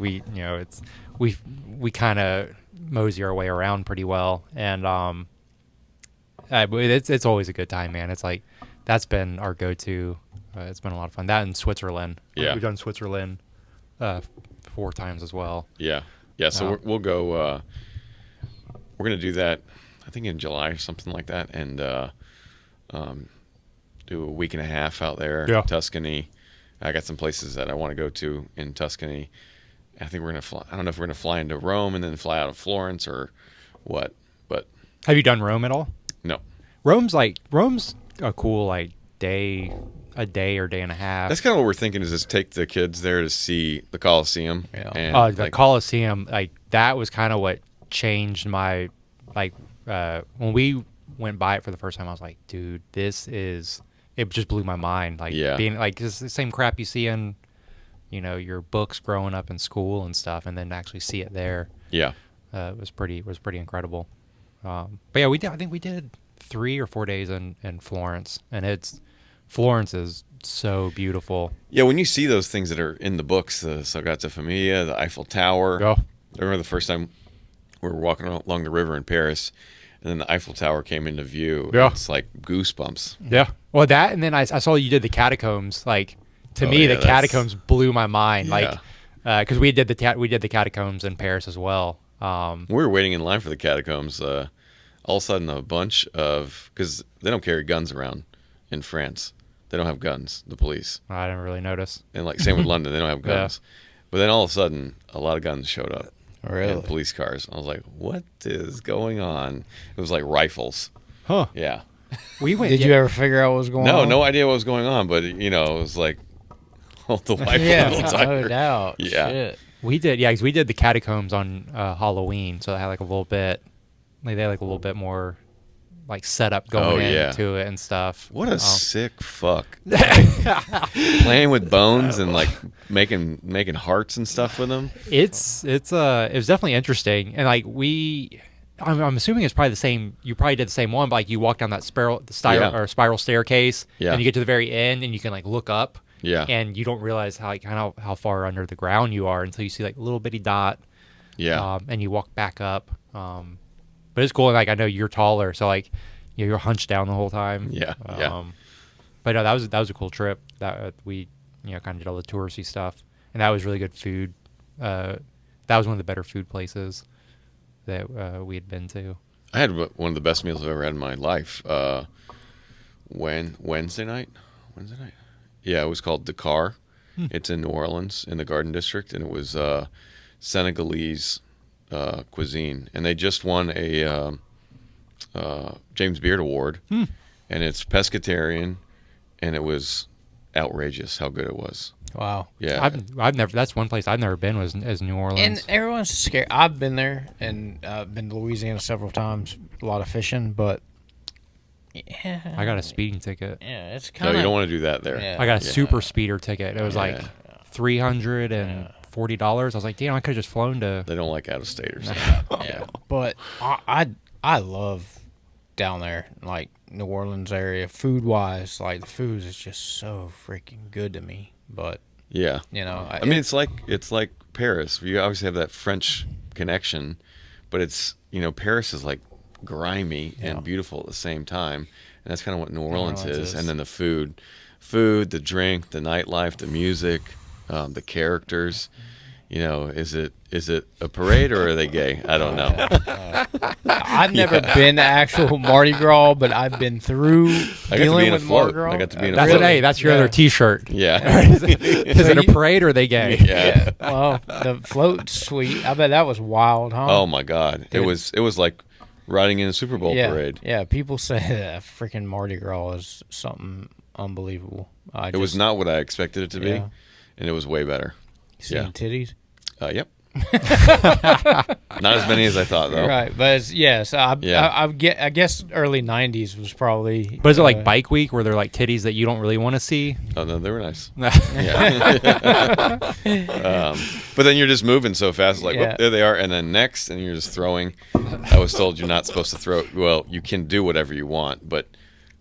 we kind of mosey our way around pretty well, and it's always a good time, man. It's like that's been our go-to. It's been a lot of fun. That in Switzerland. Yeah. We've done Switzerland 4 times as well. Yeah. Yeah. So we'll go. We're gonna do that. I think in July or something like that, and do a week and a half out there. Yeah. Tuscany. I got some places that I want to go to in Tuscany. I think we're gonna fly. I don't know if we're gonna fly into Rome and then fly out of Florence or what. But Have you done Rome at all? no, Rome's a cool like a day or day and a half. that's kind of what we're thinking. Is just take the kids there to see the Colosseum. Yeah. And The Colosseum, like that was kind of what changed my when we went by it for the first time. I was like, dude, it just blew my mind. Like Yeah. being like it's the same crap you see in your books growing up in school and stuff, and then to actually see it there yeah. was pretty incredible. But yeah, I think we did 3 or 4 days in Florence, and Florence is so beautiful. Yeah, when you see those things that are in the books, the Sagrada Familia, the Eiffel Tower. Oh. I remember the first time we were walking along the river in Paris, and then the Eiffel Tower came into view. Yeah. It's like goosebumps. Yeah. Well, that, and then I saw you did the catacombs. Like to Oh, me, yeah, the that's- catacombs blew my mind. Yeah. Like because we did the catacombs in Paris as well. We were waiting in line for the catacombs. All of a sudden, a bunch of, because they don't carry guns around in France. They don't have guns, the police. I didn't really notice. And like same with London, they don't have guns. But then all of a sudden, a lot of guns showed up. Really? And police cars. I was like, what is going on? It was like rifles. Huh? Yeah. We went. Did you ever figure out what was going on? No idea what was going on, but it was like, hold the wife a Yeah, little no tighter. doubt. Yeah. Shit. We did. Yeah, because we did the catacombs on Halloween, so they had like a little bit. Like they had like a little bit more like setup going yeah. into it and stuff. What a sick fuck. Playing with bones and like making hearts and stuff with them. It was definitely interesting, and like I'm assuming it's probably the same. You probably did the same one, but like you walk down that spiral staircase, Yeah. and you get to the very end, and you can like look up, Yeah. and you don't realize how far under the ground you are until you see like a little bitty dot, Yeah. and you walk back up. But it's cool, and like I know you're taller, so like you're hunched down the whole time. Yeah. Yeah. But no, that was a cool trip. That we kind of did all the touristy stuff, and that was really good food. That was one of the better food places that we had been to. I had one of the best meals I've ever had in my life. Wednesday night? Yeah, it was called Dakar. It's in New Orleans in the Garden District, and it was Senegalese cuisine. And they just won a James Beard Award, and it's pescatarian, and it was outrageous how good it was. Wow. Yeah. I've never. That's one place I've never been was New Orleans. And everyone's scared. I've been there and been to Louisiana several times. A lot of fishing, but yeah, I got a speeding ticket. yeah, it's No, kind of. you don't want to do that there. Yeah. I got a super speeder ticket. It was like Yeah. $340. I was like, damn, I could have just flown to. They don't like out of staters. Yeah. But I love down there, like New Orleans area, food wise. Like the food is just so freaking good to me. But Yeah. I mean, it's like Paris. You obviously have that French connection, but it's Paris is like grimy and beautiful at the same time, and that's kind of what New Orleans is. And then the food, the drink, the nightlife, the music, the characters. Is it a parade or are they gay? I don't know. I've never been to actual Mardi Gras, but I've been through dealing with Mardi Gras. I got to be in a float. That's your other T-shirt. Yeah. Is it a parade or are they gay? Yeah. Well, the float's sweet. I bet that was wild, huh? Oh my God, it was like riding in a Super Bowl parade. Yeah, people say that freaking Mardi Gras is something unbelievable. It was not what I expected it to be, Yeah. and it was way better. Seeing titties. Yep. Not as many as I thought, though. Right, but I guess early '90s was probably. But is it like Bike Week where they're like titties that you don't really want to see? Oh no, they were nice. Yeah. But then you're just moving so fast, like, whoop, there they are, and then next, and you're just throwing. I was told you're not supposed to throw. Well, you can do whatever you want, but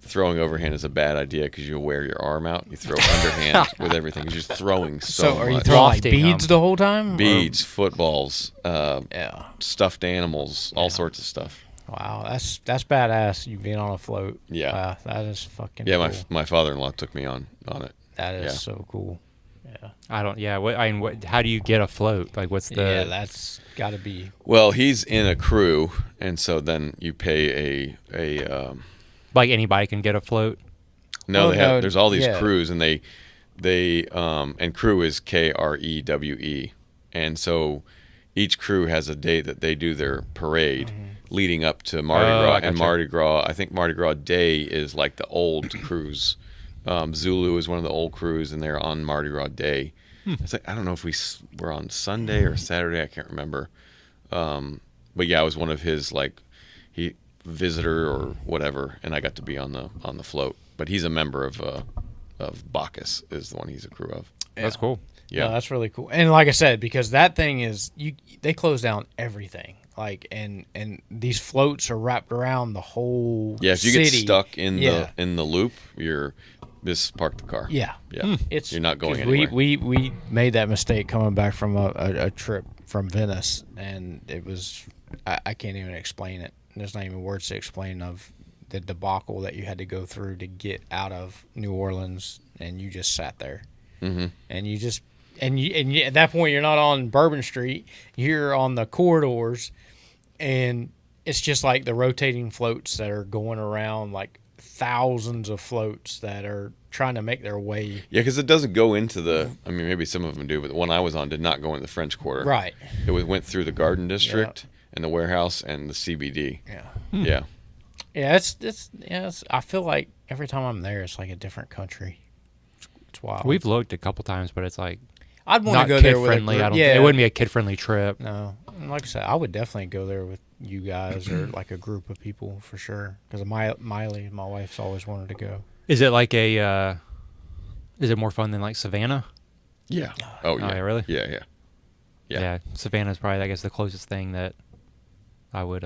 throwing overhand is a bad idea because you wear your arm out. You throw underhand with everything. You're just throwing so are you much. throwing like Lofting beads them. the whole time? Beads, footballs, Yeah. stuffed animals, all sorts of stuff. Wow, that's badass. You being on a float. Yeah. Wow, that is fucking. Yeah, cool. my father-in-law took me on it. That is yeah. so cool. Yeah. I don't. Yeah. How do you get a float? Like, what's the? Yeah, that's got to be. Well, he's in a crew, and so then you pay a Like anybody can get a float. No, there's all these yeah. crews, and they and crew is KREWE, and so each crew has a day that they do their parade leading up to Mardi Gras, and Mardi Gras. I think Mardi Gras Day is like the old crews. Zulu is one of the old crews, and they're on Mardi Gras Day. It's like I don't know if we were on Sunday or Saturday. I can't remember. But yeah, I was one of his visitor or whatever, and I got to be on the float. But he's a member of Bacchus, is the one he's a crew of. Yeah. That's cool. Yeah, No, that's really cool. And like I said, because that thing is they close down everything. Like and these floats are wrapped around the whole yeah. If you city. get stuck in the loop, you're just park the car. Yeah. Yeah, It's you're not going 'cause anywhere. We made that mistake coming back from a trip from Venice, and it was I can't even explain it. There's not even words to explain of the debacle that you had to go through to get out of New Orleans, and you just sat there, and you just and you at that point you're not on Bourbon Street, you're on the corridors, and it's just like the rotating floats that are going around, like thousands of floats that are trying to make their way. Yeah, because it doesn't go into the. I mean, maybe some of them do, but the one I was on did not go in the French Quarter. Right. It went through the Garden District and the warehouse and the CBD. Yeah. Yeah. Yeah, it's I feel like every time I'm there, it's like a different country. It's wild. We've looked a couple times, but it's like I'd want to not go kid there with friendly. a group. I don't. Yeah, It wouldn't be a kid friendly trip. No, and like I said, I would definitely go there with you guys or like a group of people for sure. Because Miley, my wife's always wanted to go. Is it like a? Is it more fun than like Savannah? Yeah. Oh yeah. Really? Yeah. Yeah. Savannah's probably, I guess, the closest thing that I would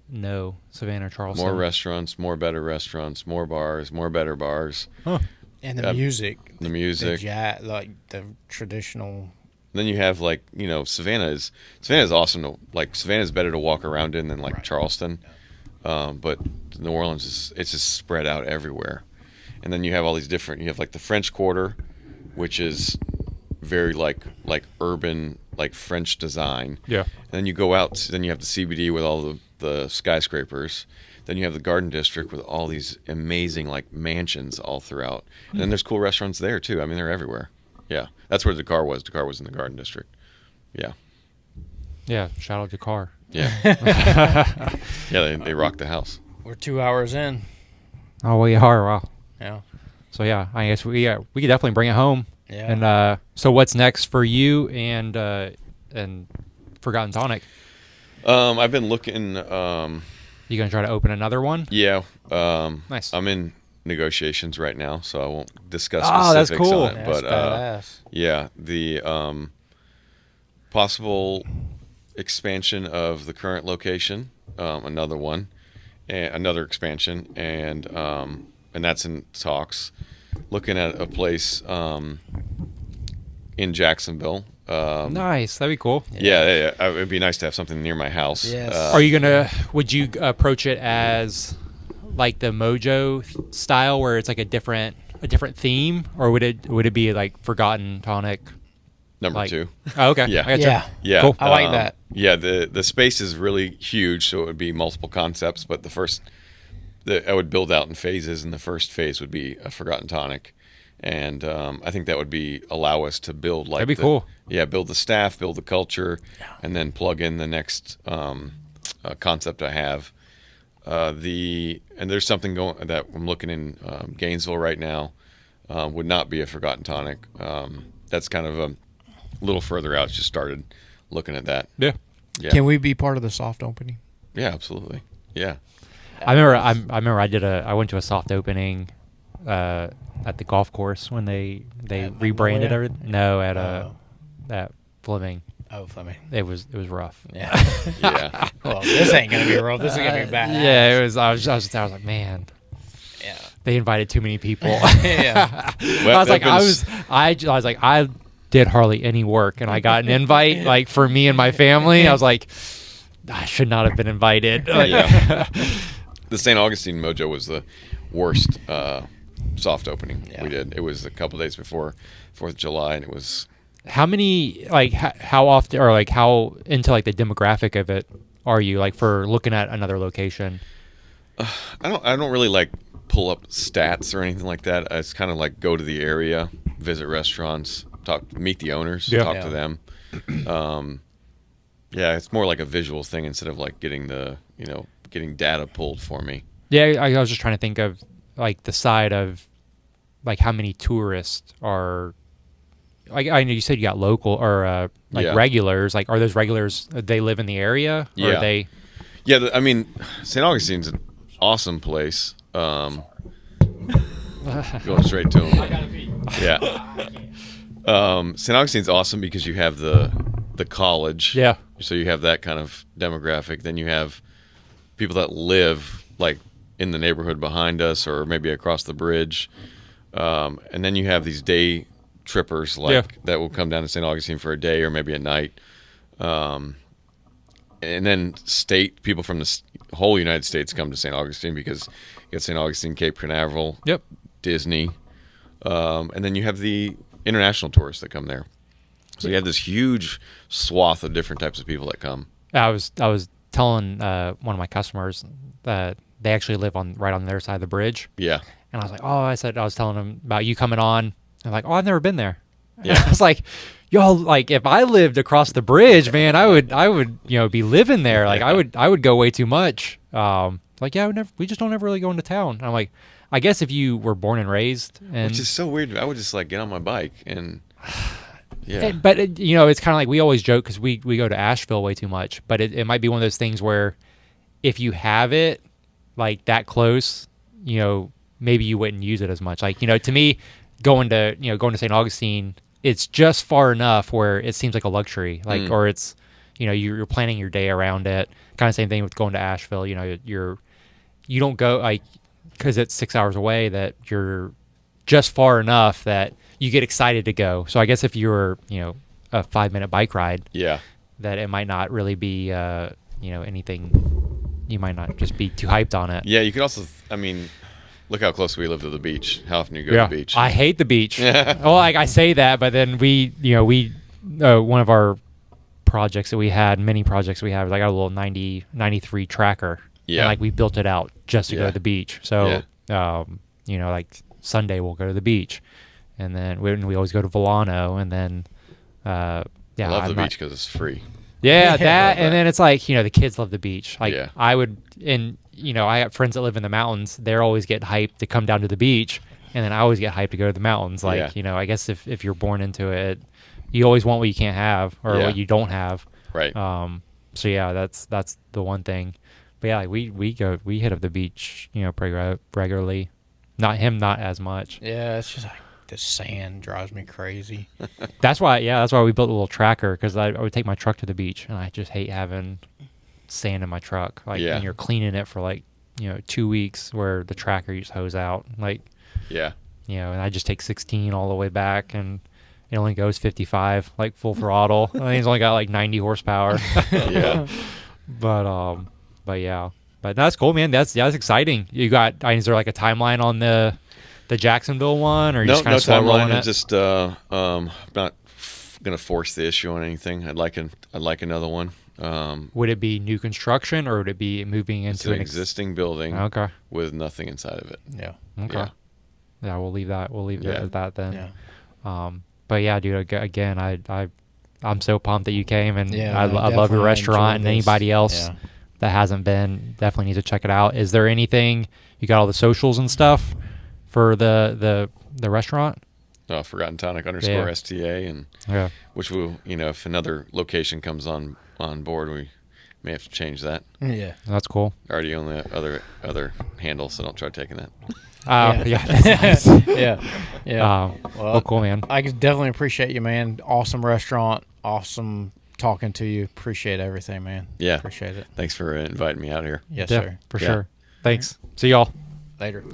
know. Savannah, Charleston. More restaurants, more better restaurants, more bars, more better bars. Huh. And the music. The music. Like the traditional. Then you have like, Savannah is awesome. Savannah's better to walk around in than like Charleston. But New Orleans it's just spread out everywhere. And then you have all these different, you have like the French Quarter, which is very like urban, like French design. Yeah. And then you go out, then you have the CBD with all the skyscrapers. Then you have the Garden District with all these amazing like mansions all throughout. And then there's cool restaurants there too. I mean, they're everywhere. Yeah. That's where Dakar was. Dakar was in the Garden District. Yeah. Yeah. Shout out Dakar. Yeah. Yeah, they rocked the house. We're 2 hours in. Oh, we are. Wow. Yeah. So yeah, I guess we could definitely bring it home. Yeah. And so what's next for you and Forgotten Tonic? I've been looking. You gonna try to open another one? Yeah. Nice. I'm in negotiations right now, so I won't discuss Oh, that's specifics cool. on it. That's But badass. yeah, the possible expansion of the current location, another one, and another expansion, and that's in talks. Looking at a place in Jacksonville. Nice. That'd be cool. Yeah. It'd be nice to have something near my house. Yes. Would you approach it as like the Mojo style where it's like a different theme, or would it be like Forgotten Tonic? Number 2. Oh, okay. Yeah. I gotcha. Yeah. Yeah, Cool. I like that. Yeah, the space is really huge, so it would be multiple concepts. But I would build out in phases, and the first phase would be a Forgotten Tonic, and I think that would allow us to build like That'd be cool. Yeah, build the staff, build the culture, and then plug in the next concept I have. And there's something going that I'm looking in Gainesville right now. Would not be a Forgotten Tonic. That's kind of a little further out. Just started looking at that. Yeah. Yeah. Can we be part of the soft opening? Yeah, absolutely. Yeah. I remember I went to a soft opening at the golf course when they At rebranded Magnolia? everything. No, at Fleming. Oh, Fleming. It was rough. Yeah. Yeah. Well, this ain't gonna be rough. This is gonna be badass. Yeah, it was. I was like, man, Yeah. they invited too many people. Yeah. Well, I was like, I did hardly any work, and I got an invite like for me and my family. I was like, I should not have been invited. Like, Yeah. The St. Augustine Mojo was the worst soft opening we did. It was a couple days before 4th of July, and it was. How many, like, how often, or like how into like the demographic of it are you, like, for looking at another location? I don't really like pull up stats or anything like that. It's kind of like go to the area, visit restaurants, meet the owners, talk to them. Yeah, it's more like a visual thing instead of like getting data pulled for me. Yeah, I was just trying to think of like the side of like how many tourists are. Like, I know you said you got local or regulars. Like, are those regulars? They live in the area, or Yeah. are they? Yeah, I mean, St. Augustine's an awesome place. Going straight to him. Yeah. St. Augustine's awesome because you have the college. Yeah. So you have that kind of demographic. Then you have people that live like in the neighborhood behind us, or maybe across the bridge. And then you have these day trippers that will come down to St. Augustine for a day or maybe a night. And then people from the whole United States come to St. Augustine because you got St. Augustine, Cape Canaveral, Yep. Disney, and then you have the international tourists that come there. So you have this huge swath of different types of people that come. I was telling one of my customers that they actually live right on their side of the bridge. Yeah. And I was like, I was telling them about you coming on. I'm like, I've never been there. Yeah. I was like, yo, like if I lived across the bridge, man, I would, be living there. Like I would go way too much. Like, yeah, we just don't ever really go into town. I'm like, I guess if you were born and raised, and Which is so weird. I would just like get on my bike and Yeah. But it's kind of like we always joke because we go to Asheville way too much. But it might be one of those things where if you have it like that close, maybe you wouldn't use it as much. Like to me, going to St. Augustine, it's just far enough where it seems like a luxury. Like or it's you're planning your day around it. Kind of same thing with going to Asheville. You don't go like because it's 6 hours away that you're just far enough that you get excited to go. So I guess if you're, a 5-minute bike ride, that it might not really be, anything. You might not just be too hyped on it. Yeah, you could also. I mean, look how close we live to the beach. How often do you go to the beach? I hate the beach. Well, like I say that, but then we one of our projects that we had, many projects we had, was like a little 93 tracker. Yeah. And like we built it out just to go to the beach. So, like Sunday we'll go to the beach, and then we always go to Volano, and then I love the beach because it's free. Yeah, that, and then it's like the kids love the beach. Like Yeah. I would, and I have friends that live in the mountains. They're always get hyped to come down to the beach, and then I always get hyped to go to the mountains. Like I guess if you're born into it, you always want what you can't have or what you don't have. Right. So yeah, that's the one thing. But yeah, like we hit up the beach, pretty regularly. Not as much. Yeah, it's just like the sand drives me crazy. That's why we built a little tracker, because I would take my truck to the beach, and I just hate having sand in my truck. Like, and you're cleaning it for like 2 weeks, where the tracker you just hose out. Like, and I just take 16 all the way back, and it only goes 55, like full throttle. I think it's only got like 90 horsepower. Yeah. But yeah. But that's cool, man. That's exciting. You got, is there like a timeline on the Jacksonville one, or you just kind of slow rolling it? Just I'm not gonna force the issue on anything. I'd like another one. Would it be new construction, or would it be moving into an existing building? Okay. With nothing inside of it. Yeah. Okay. Yeah, we'll leave that. We'll leave it at that then. Yeah. But yeah, dude. Again, I'm so pumped that you came, and I love your definitely restaurant, and enjoyed this. anybody else that hasn't been definitely needs to check it out. Is there anything, you got all the socials and stuff for the restaurant? Oh, Forgotten Tonic _ STA, and which will, if another location comes on board, we may have to change that. Yeah, that's cool. Already own the other handle, so don't try taking that. That's nice. Yeah. Well, cool, man. I definitely appreciate you, man. Awesome restaurant. Awesome talking to you. Appreciate everything, man. Yeah. Appreciate it. Thanks for inviting me out here. Yes, sir. For sure. Thanks. See y'all later.